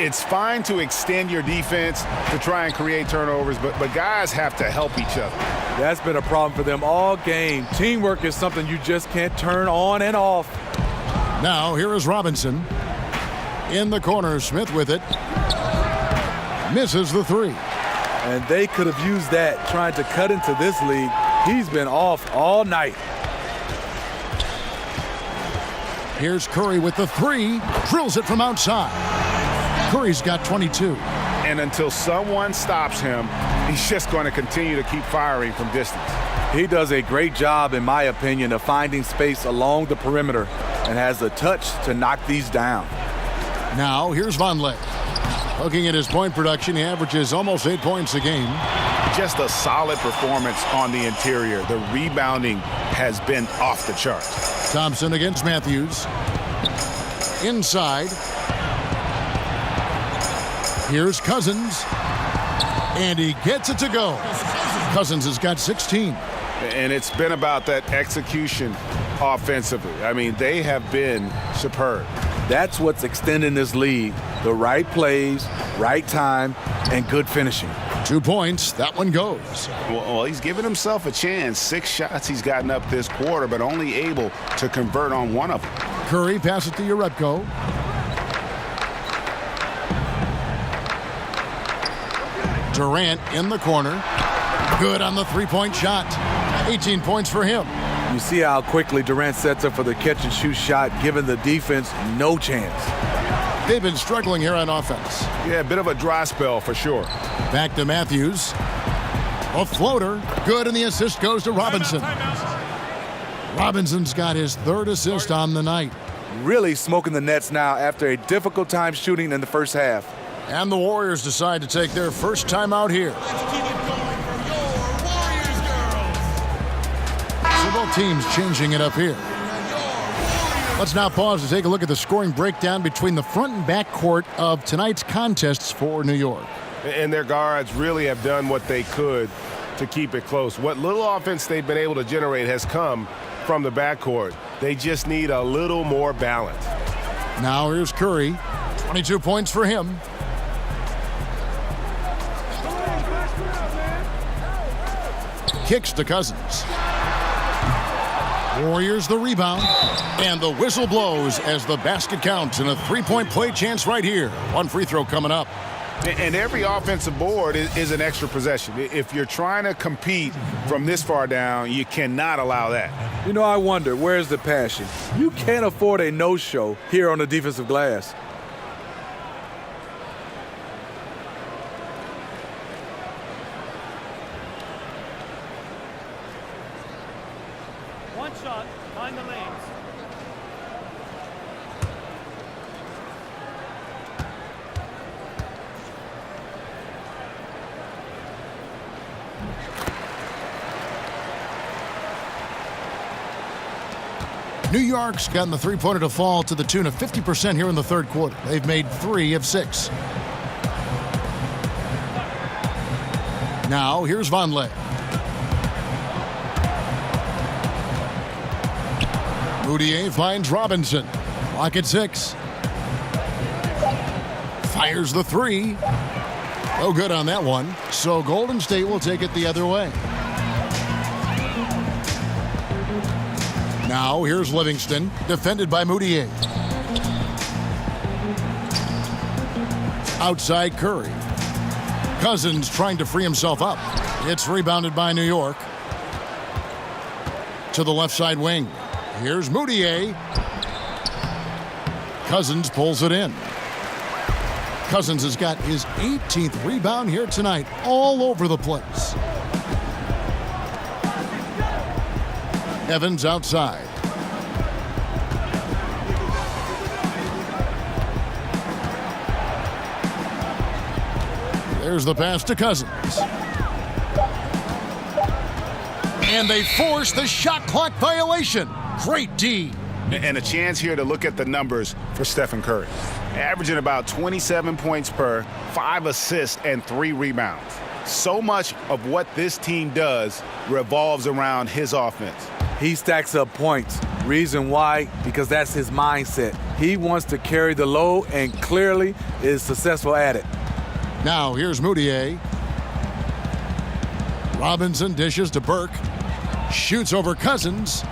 It's fine to extend your defense to try and create turnovers, but guys have to help each other. That's been a problem for them all game. Teamwork is something you just can't turn on and off. Now here is Robinson. In the corner, Smith with it. Misses the three. And they could have used that trying to cut into this league. He's been off all night. Here's Curry with the three. Drills it from outside. Curry's got 22. And until someone stops him, he's just going to continue to keep firing from distance. He does a great job, in my opinion, of finding space along the perimeter and has the touch to knock these down. Now here's Vonleh. Looking at his point production, he averages almost 8 points a game. Just a solid performance on the interior. The rebounding has been off the charts. Thompson against Matthews. Inside. Here's Cousins. And he gets it to go. Cousins has got 16. And it's been about that execution offensively. I mean, they have been superb. That's what's extending this league. The right plays, right time, and good finishing. 2 points. That one goes. Well, he's given himself a chance. 6 shots he's gotten up this quarter, but only able to convert on one of them. Curry passes to Urepko. Durant in the corner. Good on the three-point shot. 18 points for him. You see how quickly Durant sets up for the catch-and-shoot shot, giving the defense no chance. They've been struggling here on offense. Yeah, a bit of a dry spell for sure. Back to Matthews. A floater. Good, and the assist goes to Robinson. Robinson's got his 3rd assist on the night. Really smoking the Nets now after a difficult time shooting in the first half. And the Warriors decide to take their first time out here. So both teams changing it up here. Let's now pause to take a look at the scoring breakdown between the front and back court of tonight's contests for New York. And their guards really have done what they could to keep it close. What little offense they've been able to generate has come from the backcourt. They just need a little more balance. Now here's Curry. 22 points for him. Kicks to Cousins. Warriors the rebound. And the whistle blows as the basket counts and a three-point play chance right here. One free throw coming up. And every offensive board is an extra possession. If you're trying to compete from this far down, you cannot allow that. You know, I wonder, where's the passion? You can't afford a no-show here on the defensive glass. One shot, find the lanes. New York's gotten the three-pointer to fall to the tune of 50% here in the third quarter. They've made 3 of 6. Now, here's Vonleh. Moutier finds Robinson. Clock at 6. Fires the 3. No good on that one. So Golden State will take it the other way. Now, here's Livingston, defended by Moutier. Outside Curry. Cousins trying to free himself up. It's rebounded by New York. To the left side wing. Here's Moutier. Cousins pulls it in. Cousins has got his 18th rebound here tonight, all over the place. Evans outside. There's the pass to Cousins. And they force the shot clock violation. Great D. And a chance here to look at the numbers for Stephen Curry. averaging about 27 points per, 5 assists, and 3 rebounds. So much of what this team does revolves around his offense. He stacks up points. Reason why? Because that's his mindset. He wants to carry the load and clearly is successful at it. Now here's Moutier. Robinson dishes to Burke. Shoots over Cousins.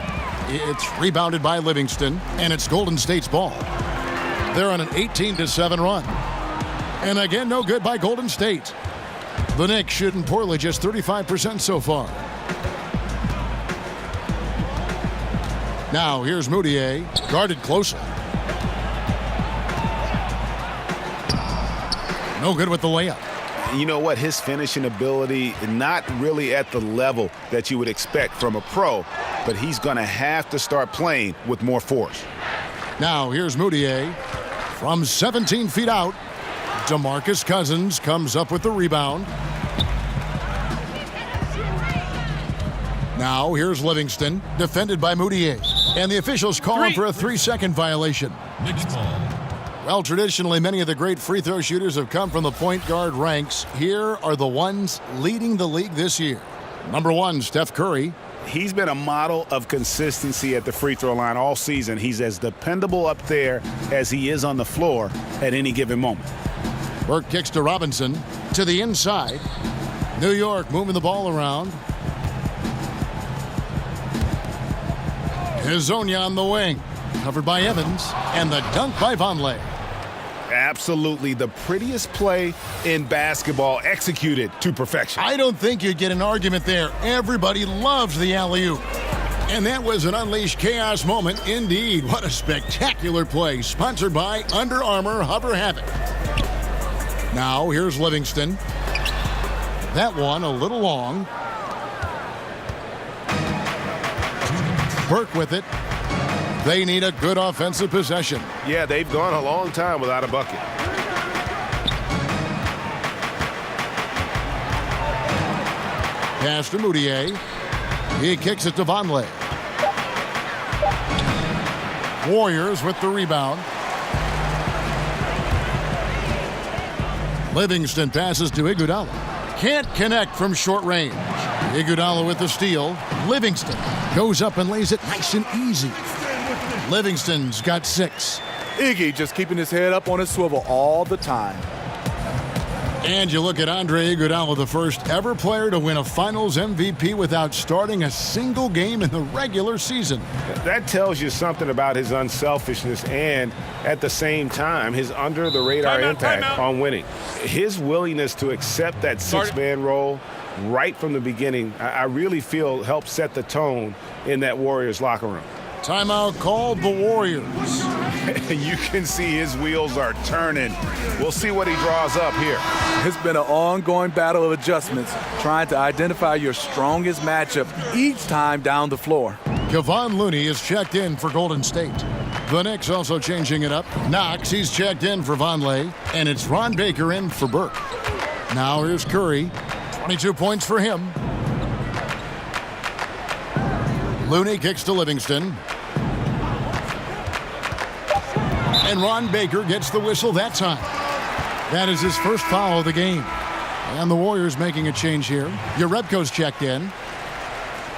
It's rebounded by Livingston, and it's Golden State's ball. They're on an 18-7 run. And again, no good by Golden State. The Knicks shooting poorly, just 35% so far. Now here's Moutier, guarded closely. No good with the layup. You know what? His finishing ability, not really at the level that you would expect from a pro, but he's going to have to start playing with more force. Now here's Moutier from 17 feet out. DeMarcus Cousins comes up with the rebound. Now here's Livingston, defended by Moutier. And the officials call him for a 3-second violation. Well, traditionally, many of the great free throw shooters have come from the point guard ranks. Here are the ones leading the league this year. Number 1, Steph Curry. He's been a model of consistency at the free throw line all season. He's as dependable up there as he is on the floor at any given moment. Burke kicks to Robinson to the inside. New York moving the ball around. Hezonja on the wing, covered by Evans, and the dunk by Vonleh. Absolutely the prettiest play in basketball, executed to perfection. I don't think you'd get an argument there. Everybody loves the alley-oop. And that was an unleashed chaos moment indeed. What a spectacular play, sponsored by Under Armour Hover Havoc. Now here's Livingston. That one a little long. Burke with it. They need a good offensive possession. Yeah, they've gone a long time without a bucket. Pass to Moutier. He kicks it to Vonleh. Warriors with the rebound. Livingston passes to Iguodala. Can't connect from short range. Iguodala with the steal. Livingston goes up and lays it nice and easy. Livingston's got 6. Iggy just keeping his head up on his swivel all the time. And you look at Andre Iguodala, the first ever player to win a Finals MVP without starting a single game in the regular season. That tells you something about his unselfishness and, at the same time, his under-the-radar impact on winning. His willingness to accept that 6-man role right from the beginning, I really feel helped set the tone in that Warriors locker room. Timeout called the Warriors. You can see his wheels are turning. We'll see what he draws up here. It's been an ongoing battle of adjustments, trying to identify your strongest matchup each time down the floor. Kevon Looney is checked in for Golden State. The Knicks also changing it up. Knox, he's checked in for Vonleh, and it's Ron Baker in for Burke. Now here's Curry. 22 points for him. Looney kicks to Livingston. And Ron Baker gets the whistle that time. That is his first foul of the game. And the Warriors making a change here. Jerebko's checked in.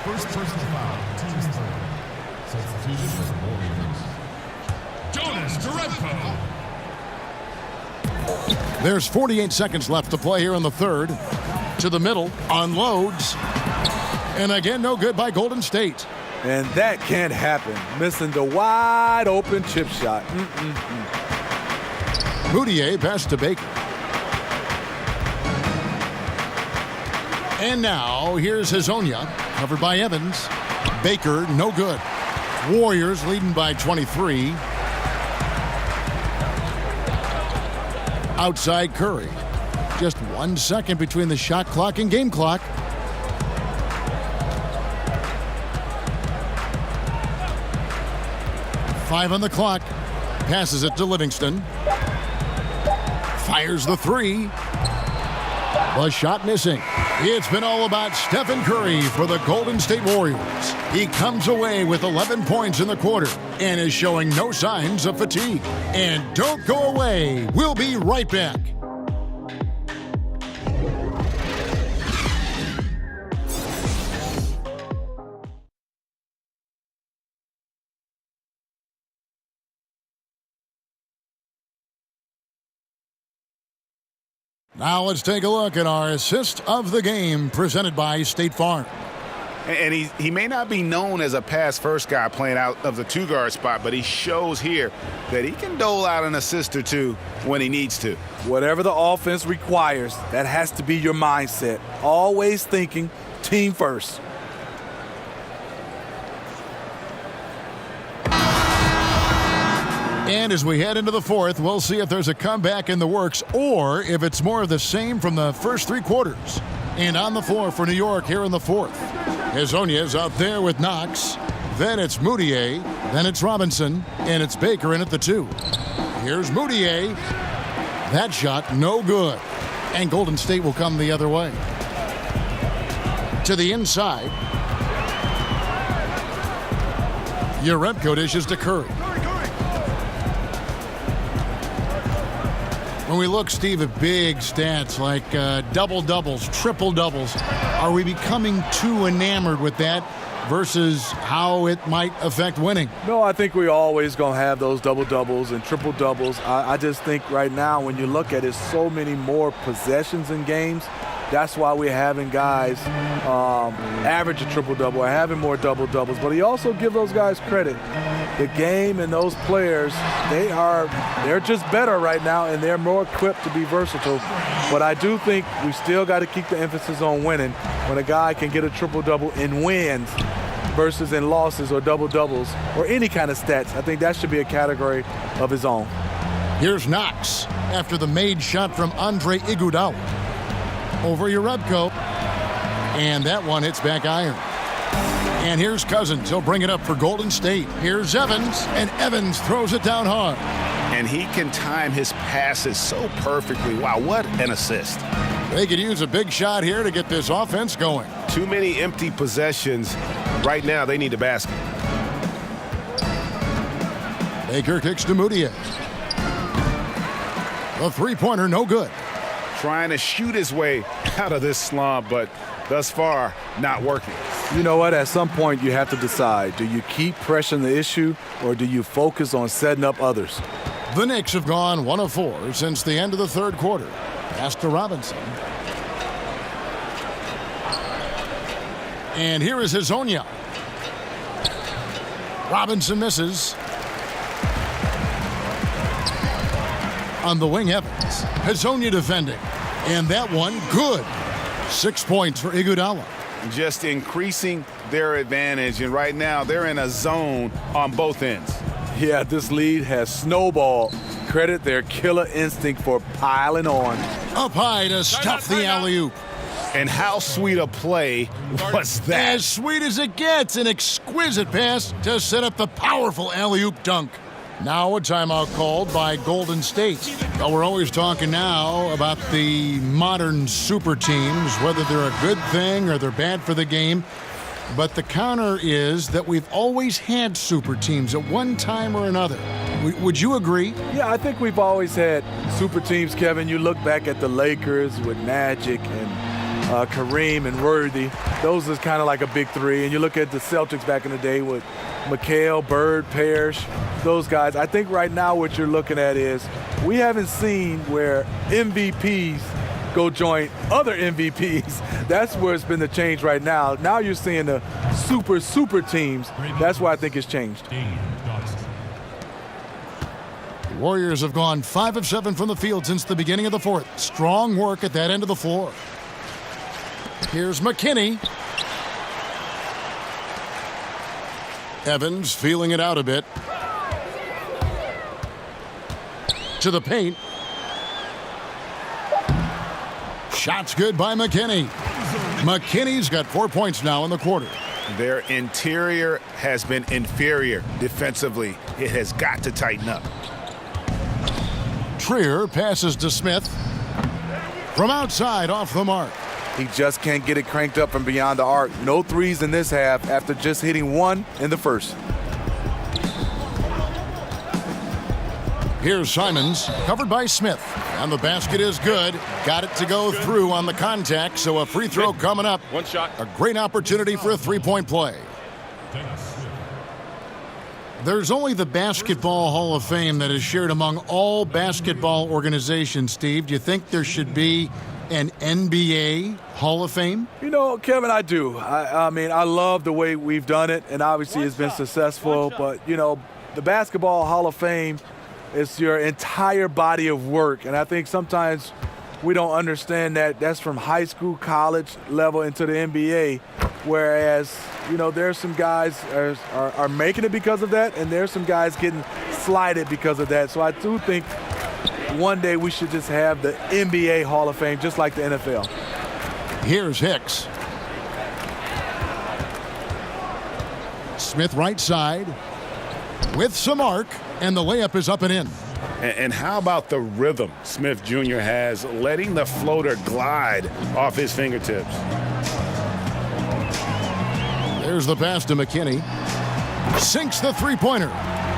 First personal foul. Team's third. Substitution for the Warriors. Jonas Jerebko. There's 48 seconds left to play here in the third. To the middle. Unloads. And again, no good by Golden State. And that can't happen. Missing the wide open chip shot. Moutier pass to Baker. And now here's Hezonja, covered by Evans. Baker, no good. Warriors leading by 23. Outside Curry. Just 1 second between the shot clock and game clock. Five on the clock. Passes it to Livingston. Fires the 3. The shot missing. It's been all about Stephen Curry for the Golden State Warriors. He comes away with 11 points in the quarter and is showing no signs of fatigue. And don't go away. We'll be right back. Now let's take a look at our assist of the game presented by State Farm. And he may not be known as a pass-first guy playing out of the two-guard spot, but he shows here that he can dole out an assist or two when he needs to. Whatever the offense requires, that has to be your mindset. Always thinking team first. And as we head into the fourth, we'll see if there's a comeback in the works or if it's more of the same from the first three quarters. And on the floor for New York here in the fourth. Hezonja's out there with Knox. Then it's Moutier. Then it's Robinson. And it's Baker in at the 2. Here's Moutier. That shot no good. And Golden State will come the other way. To the inside. Yaremko dishes to Curry. When we look, Steve, at big stats like double-doubles, triple-doubles, are we becoming too enamored with that versus how it might affect winning? No, I think we're always going to have those double-doubles and triple-doubles. I just think right now when you look at it, so many more possessions in games. That's why we're having guys average a triple-double or having more double-doubles. But he also gives those guys credit. The game and those players, they're just better right now, and they're more equipped to be versatile. But I do think we still got to keep the emphasis on winning. When a guy can get a triple-double in wins versus in losses or double-doubles or any kind of stats, I think that should be a category of his own. Here's Knox after the made shot from Andre Iguodala. Over Yaremko, and that one hits back iron. And here's Cousins. He'll bring it up for Golden State. Here's Evans, and Evans throws it down hard. And he can time his passes so perfectly. Wow, what an assist. They could use a big shot here to get this offense going. Too many empty possessions. Right now, they need a basket. Baker kicks to Moutier. The three-pointer, no good. Trying to shoot his way out of this slump, but thus far, not working. You know what? At some point, you have to decide. Do you keep pressing the issue, or do you focus on setting up others? The Knicks have gone 1 of 4 since the end of the third quarter. Pass to Robinson. And here is Hezonja. Robinson misses. On the wing, Evans. Hezonja defending. And that one, good. 6 points for Iguodala. Just increasing their advantage, and right now they're in a zone on both ends. Yeah, this lead has snowballed. Credit their killer instinct for piling on. Up high to stuff the alley-oop. And how sweet a play was that? As sweet as it gets, an exquisite pass to set up the powerful alley-oop dunk. Now a timeout called by Golden State. Well, we're always talking now about the modern super teams, whether they're a good thing or they're bad for the game. But the counter is that we've always had super teams at one time or another. Would you agree? Yeah, I think we've always had super teams, Kevin. You look back at the Lakers with Magic and Kareem and Worthy. Those is kind of like a big three. And you look at the Celtics back in the day with McHale, Bird, Parrish, those guys. I think right now what you're looking at is we haven't seen where MVPs go join other MVPs. That's where it's been the change right now. Now you're seeing the super teams. That's why I think it's changed. The Warriors have gone 5 of 7 from the field since the beginning of the fourth. Strong work at that end of the floor. Here's McKinney. Evans feeling it out a bit. To the paint. Shots good by McKinney. McKinney's got 4 points now in the quarter. Their interior has been inferior defensively. It has got to tighten up. Trier passes to Smith. From outside, off the mark. He just can't get it cranked up from beyond the arc. No threes in this half after just hitting one in the first. Here's Simons, covered by Smith. And the basket is good. Got it to go through on the contact, so a free throw coming up. One shot. A great opportunity for a three-point play. There's only the Basketball Hall of Fame that is shared among all basketball organizations, Steve. Do you think there should be an NBA Hall of Fame? You know, Kevin, I do. I mean, I love the way we've done it, and obviously it's been successful. But, you know, the Basketball Hall of Fame is your entire body of work. And I think sometimes we don't understand that that's from high school, college level into the NBA. Whereas, you know, there's some guys are making it because of that, and there's some guys getting slighted because of that. So I do think one day we should just have the NBA Hall of Fame, just like the NFL. Here's Hicks. Smith right side with some arc, and the layup is up and in. And how about the rhythm Smith Jr. has, letting the floater glide off his fingertips? There's the pass to McKinney. Sinks the three-pointer.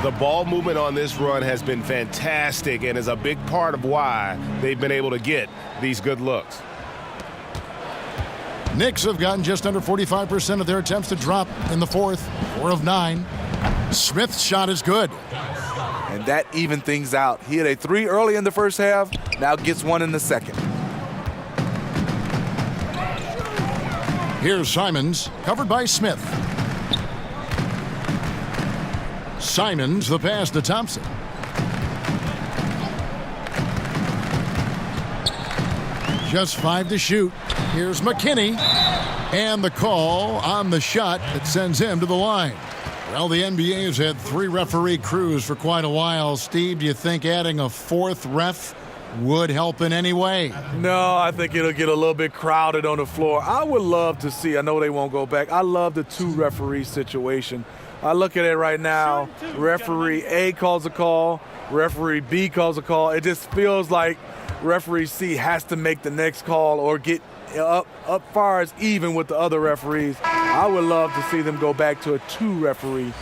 The ball movement on this run has been fantastic and is a big part of why they've been able to get these good looks. Knicks have gotten just under 45% of their attempts to drop in the fourth. 4 of 9. Smith's shot is good. And that even things out. He had a 3 early in the first half, now gets 1 in the second. Here's Simons, covered by Smith. Simons, the pass to Thompson. Just 5 to shoot. Here's McKinney. And the call on the shot that sends him to the line. Well, the NBA has had 3 referee crews for quite a while. Steve, do you think adding a 4th ref would help in any way? No, I think it'll get a little bit crowded on the floor. I would love to see, I know they won't go back, I love the 2 referee situation. I look at it right now, referee A calls a call, referee B calls a call. It just feels like referee C has to make the next call or get up far as even with the other referees. I would love to see them go back to a 2 referee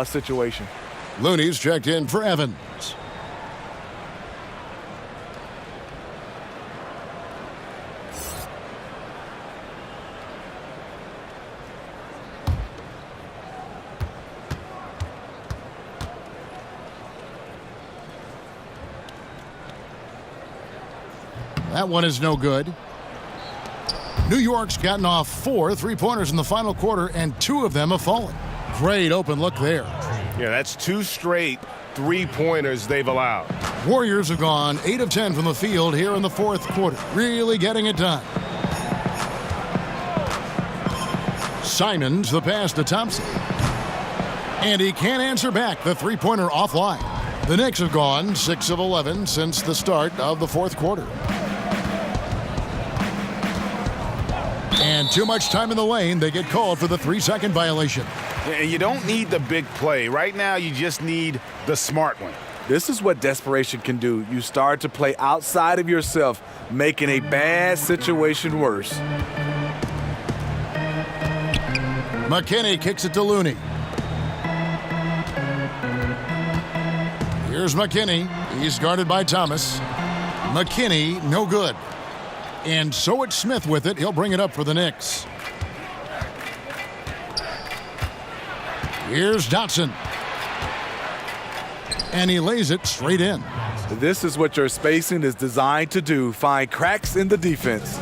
situation. Looney's checked in for Evans. That one is no good. New York's gotten off 4 3-pointers in the final quarter, and 2 of them have fallen. Great open look there. Yeah, that's 2 straight 3-pointers they've allowed. Warriors have gone 8 of 10 from the field here in the 4th quarter. Really getting it done. Simons, the pass to Thompson. And he can't answer back. The 3-pointer offline. The Knicks have gone 6 of 11 since the start of the 4th quarter. And too much time in the lane. They get called for the 3-second violation. And you don't need the big play. Right now, you just need the smart one. This is what desperation can do. You start to play outside of yourself, making a bad situation worse. McKinney kicks it to Looney. Here's McKinney. He's guarded by Thomas. McKinney, no good. And so it's Smith with it. He'll bring it up for the Knicks. Here's Dotson. And he lays it straight in. This is what your spacing is designed to do. Find cracks in the defense.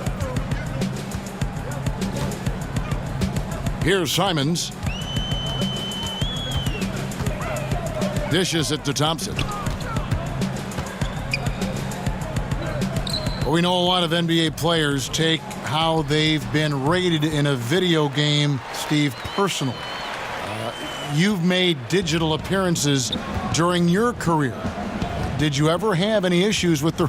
Here's Simons. Dishes it to Thompson. We know a lot of NBA players take how they've been rated in a video game, Steve, personal. You've made digital appearances during your career. Did you ever have any issues with the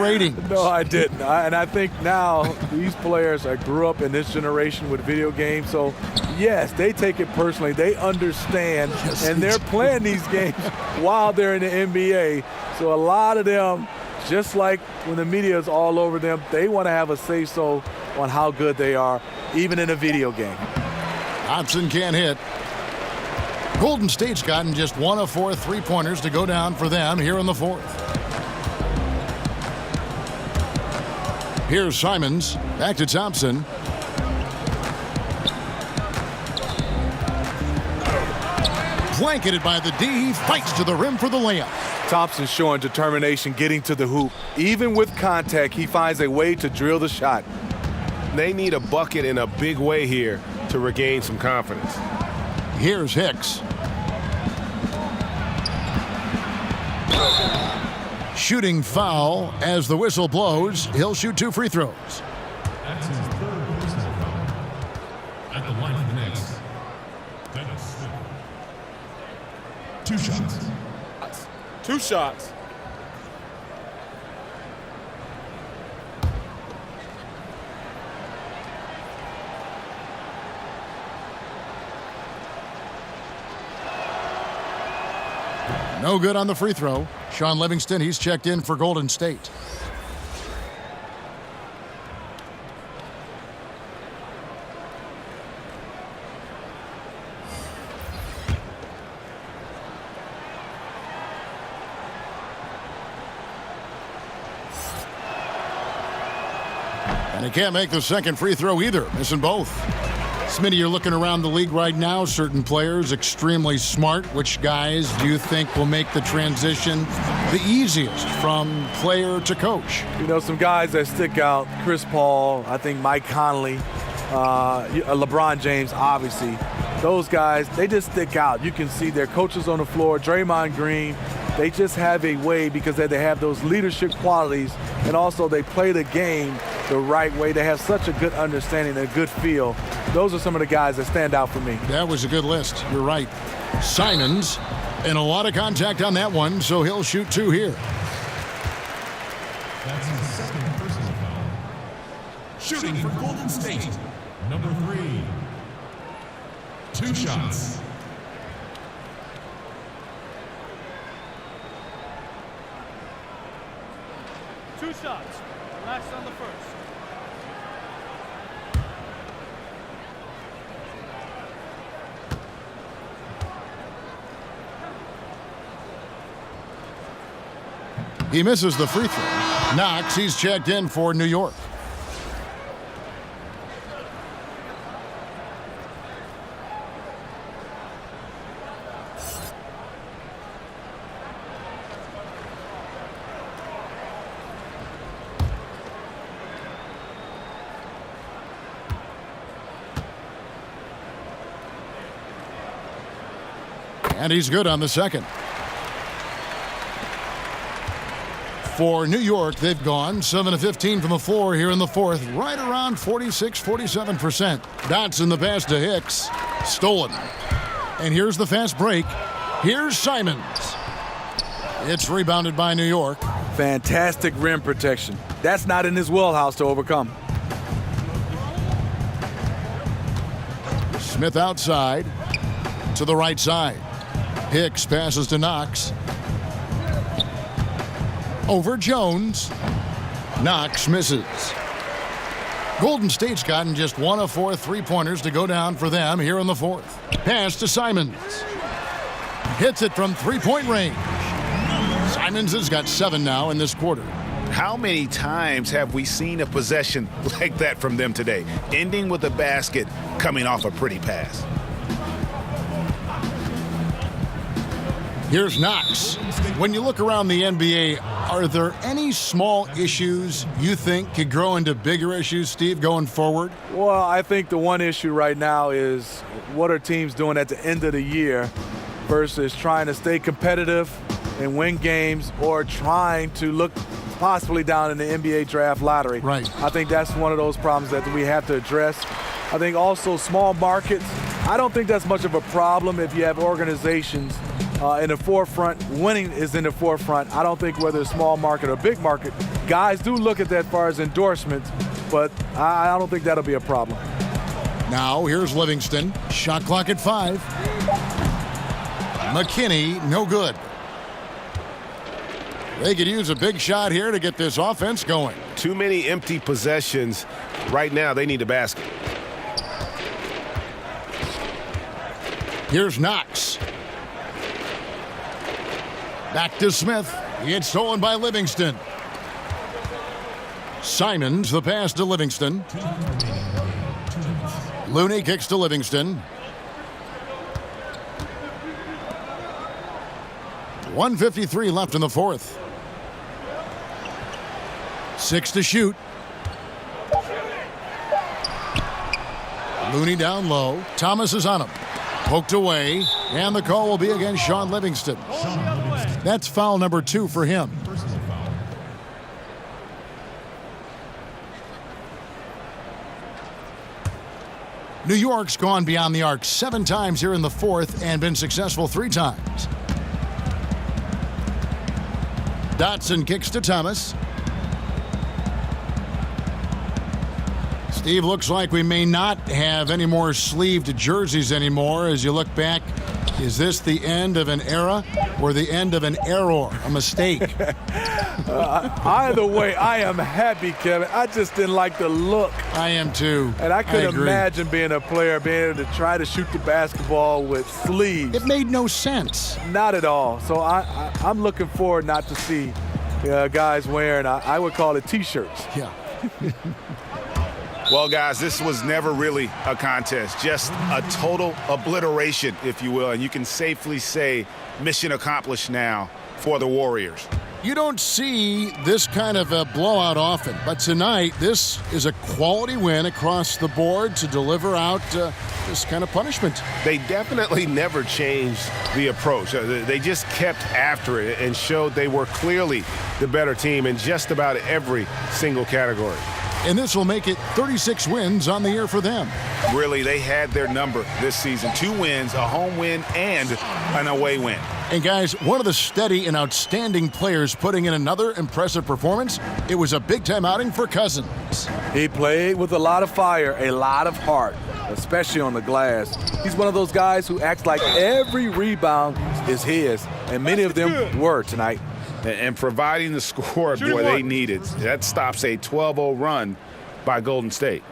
rating? No, I didn't. And I think now these players grew up in this generation with video games. So, yes, they take it personally. They understand, and they're playing these games while they're in the NBA. So a lot of them just like when the media is all over them, they want to have a say-so on how good they are, even in a video game. Thompson can't hit. Golden State's gotten just 1 of 4 3-pointers to go down for them here in the fourth. Here's Simons. Back to Thompson. Blanketed by the D. He fights to the rim for the layup. Thompson showing determination getting to the hoop. Even with contact, he finds a way to drill the shot. They need a bucket in a big way here to regain some confidence. Here's Hicks. Shooting foul as the whistle blows. He'll shoot 2 free throws. That's his third personal foul. At the line for the Knicks, Dennis Smith. 2 shots. 2 shots. No good on the free throw. Sean Livingston, he's checked in for Golden State. And he can't make the second free throw either, missing both. Smitty, you're looking around the league right now. Certain players extremely smart. Which guys do you think will make the transition the easiest from player to coach? You know, some guys that stick out, Chris Paul, I think Mike Conley, LeBron James, obviously. Those guys, they just stick out. You can see their coaches on the floor, Draymond Green. They just have a way because they have those leadership qualities, and also they play the game the right way. They have such a good understanding and a good feel. Those are some of the guys that stand out for me. That was a good list. You're right. Simons, and a lot of contact on that one, so he'll shoot 2 here. That's his second personal foul. Shooting for Golden State, number 3. 2 shots. Two shots. Last on the first. He misses the free throw. Knox, he's checked in for New York. And he's good on the second. For New York, they've gone 7 of 15 from the floor here in the fourth, right around 46-47%. Dotson the pass to Hicks, stolen. And here's the fast break. Here's Simons. It's rebounded by New York. Fantastic rim protection. That's not in his wheelhouse to overcome. Smith outside to the right side. Hicks passes to Knox. Over Jones. Knox misses. Golden State's gotten just 1 of 4 3-pointers to go down for them here in the fourth. Pass to Simons. Hits it from 3-point range. Simons has got 7 now in this quarter. How many times have we seen a possession like that from them today, ending with a basket coming off a pretty pass? Here's Knox. When you look around the NBA, are there any small issues you think could grow into bigger issues, Steve, going forward? Well, I think the one issue right now is what are teams doing at the end of the year versus trying to stay competitive and win games or trying to look possibly down in the NBA draft lottery. Right. I think that's one of those problems that we have to address. I think also small markets, I don't think that's much of a problem if you have organizations in the forefront. Winning is in the forefront. I don't think whether it's small market or big market, guys do look at that as far as endorsements, but I don't think that'll be a problem. Now here's Livingston. Shot clock at 5. McKinney, no good. They could use a big shot here to get this offense going. Too many empty possessions. Right now, they need a basket. Here's Knox. Back to Smith. It's stolen by Livingston. Simons, the pass to Livingston. Looney kicks to Livingston. 1:53 left in the fourth. 6 to shoot. Looney down low. Thomas is on him. Poked away, and the call will be against Sean Livingston. That's foul number 2 for him. New York's gone beyond the arc 7 times here in the fourth and been successful 3 times. Dotson kicks to Thomas. Steve, looks like we may not have any more sleeved jerseys anymore. As you look back, is this the end of an era or the end of an error, a mistake? Either way, I am happy, Kevin. I just didn't like the look. I am too. And I couldn't imagine being a player, being able to try to shoot the basketball with sleeves. It made no sense. Not at all. So I'm looking forward not to see guys wearing, I would call it T-shirts. Yeah. Well, guys, this was never really a contest, just a total obliteration, if you will, and you can safely say mission accomplished now for the Warriors. You don't see this kind of a blowout often, but tonight this is a quality win across the board to deliver out this kind of punishment. They definitely never changed the approach. They just kept after it and showed they were clearly the better team in just about every single category. And this will make it 36 wins on the year for them. Really, they had their number this season. 2 wins, a home win, and an away win. And guys, one of the steady and outstanding players putting in another impressive performance, it was a big-time outing for Cousins. He played with a lot of fire, a lot of heart, especially on the glass. He's one of those guys who acts like every rebound is his, and many of them were tonight. And providing the score, boy, they needed. That stops a 12-0 run by Golden State.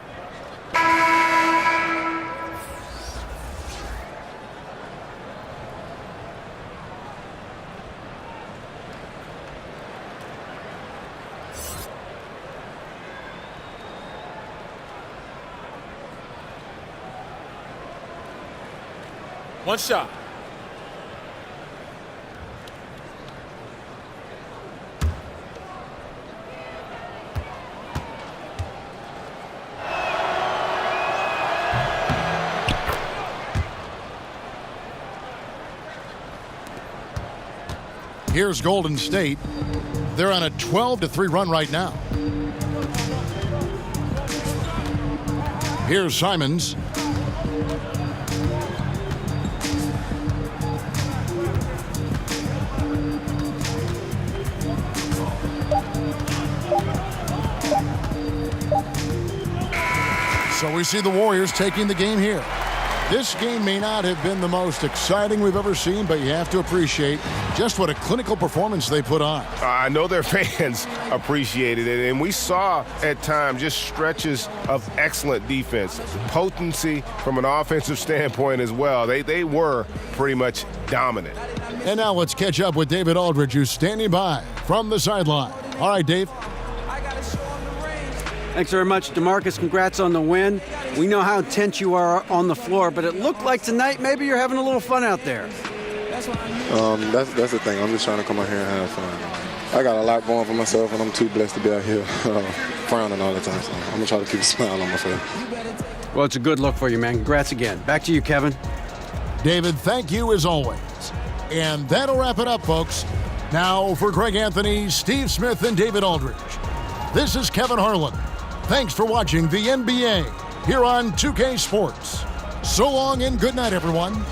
One shot. Here's Golden State. They're on a 12-3 run right now. Here's Simons. So we see the Warriors taking the game here. This game may not have been the most exciting we've ever seen, but you have to appreciate just what a clinical performance they put on. I know their fans appreciated it, and we saw at times just stretches of excellent defense, potency from an offensive standpoint as well. They were pretty much dominant. And now let's catch up with David Aldridge, who's standing by from the sideline. All right, Dave. Thanks very much, DeMarcus. Congrats on the win. We know how intense you are on the floor, but it looked like tonight maybe you're having a little fun out there. That's the thing. I'm just trying to come out here and have fun. I got a lot going for myself, and I'm too blessed to be out here frowning all the time. So I'm going to try to keep a smile on my face. Well, it's a good look for you, man. Congrats again. Back to you, Kevin. David, thank you as always. And that'll wrap it up, folks. Now for Greg Anthony, Steve Smith, and David Aldridge, this is Kevin Harlan. Thanks for watching the NBA here on 2K Sports. So long and good night, everyone.